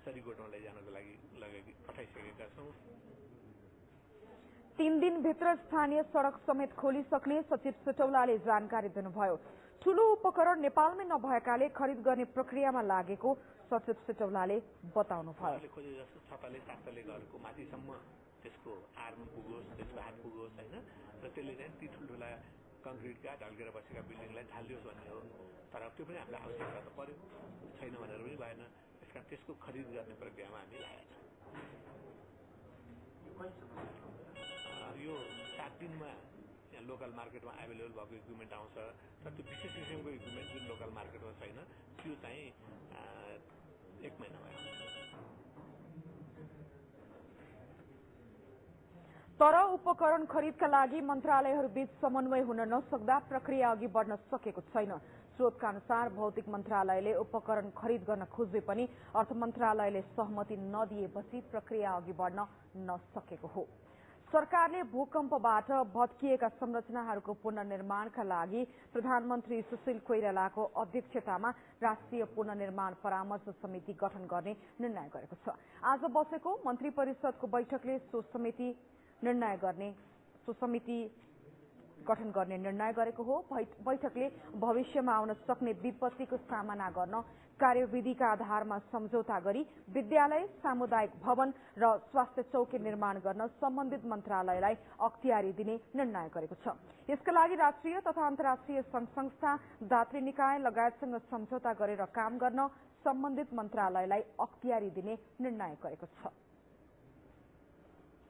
सरीकोटमा लैजानको लागि पठाइसकेका छौँ। 3 दिनभित्र स्थानीय सड़क समेत खोलिसक्ने सचिव सटौलाले जानकारी दिनुभयो। ठूलो उपकरण नेपालमै नभएकाले खरिद गर्ने प्रक्रियामा लागेको सचिव सटौलाले बताउनुभयो। खोजे जस्तो 6 घरको माथिसम्म त्यसको आर्म पुगोस्, त्यसको हात पुगोस् हैन, र त्यसले चाहिँ ती ठुल्ठुला कंक्रिटका ढल्केर बसेका बिल्डिङलाई ढालियोस् भन्ने हो। तर त्यो पनि हामीलाई आवश्यकता त पर्यो, छैन भनेर पनि भएन। त्यसकारण त्यसको खरिद गर्ने प्रक्रियामा हामी लागेका छौँ। यो 7 दिनमा यहाँ लोकल मार्केटमा एभाइलेबल भएको इक्विपमेन्ट आउँछ। तर त्यो विशेष किसिमको इक्विपमेन्ट जुन लोकल मार्केटमा छैन त्यो चाहिँ 1 महिनामा आउँछ। तर उपकरण खरिदका लागि मन्त्रालयहरूबीच समन्वय हुन नसक्दा प्रक्रिया अघि बढ्न सकेको छैन। स्रोतका अनुसार भौतिक मन्त्रालयले उपकरण खरिद गर्न खोजे पनि अर्थ मन्त्रालयले सहमति नदिएपछि प्रक्रिया अघि बढ्न नसकेको हो। सरकारले भूकम्पबाट भत्किएका संरचनाहरूको पुनर्निर्माणका लागि प्रधानमन्त्री सुशील कोइरालाको अध्यक्षतामा राष्ट्रिय पुनर्निर्माण परामर्श समिति गठन गर्ने निर्णय गरेको छ। आज बसेको मन्त्री परिषदको बैठकले सो समिति गठन गर्ने निर्णय गरेको हो। बैठकले भविष्यमा आउन सक्ने विपत्तिको सामना गर्न कार्यविधिका आधारमा सम्झौता गरी विद्यालय, सामुदायिक भवन र स्वास्थ्य चौकी निर्माण गर्न सम्बन्धित मन्त्रालयलाई अख्तियारी दिने निर्णय गरेको छ। यसका लागि राष्ट्रिय तथा अन्तर्राष्ट्रिय संस्था, दात्री निकाय लगायतसँग सम्झौता गरेर काम गर्न सम्बन्धित मन्त्रालयलाई अख्तियारी दिने निर्णय गरेको छ।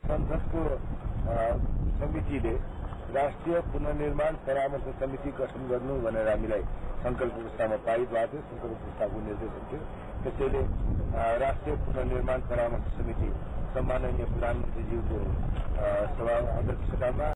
संसदको समितिले राष्ट्रिय पुनर्निर्माण परामर्श समिति गठन गर्नु भनेर हामीलाई संकल्प प्रस्तावमा पारित भएको थियो। संकल्प प्रस्तावको निर्देशन थियो। त्यसैले राष्ट्रिय पुनर्निर्माण परामर्श समिति सम्माननीय प्रधानमन्त्रीज्यूको सभा अध्यक्षतामा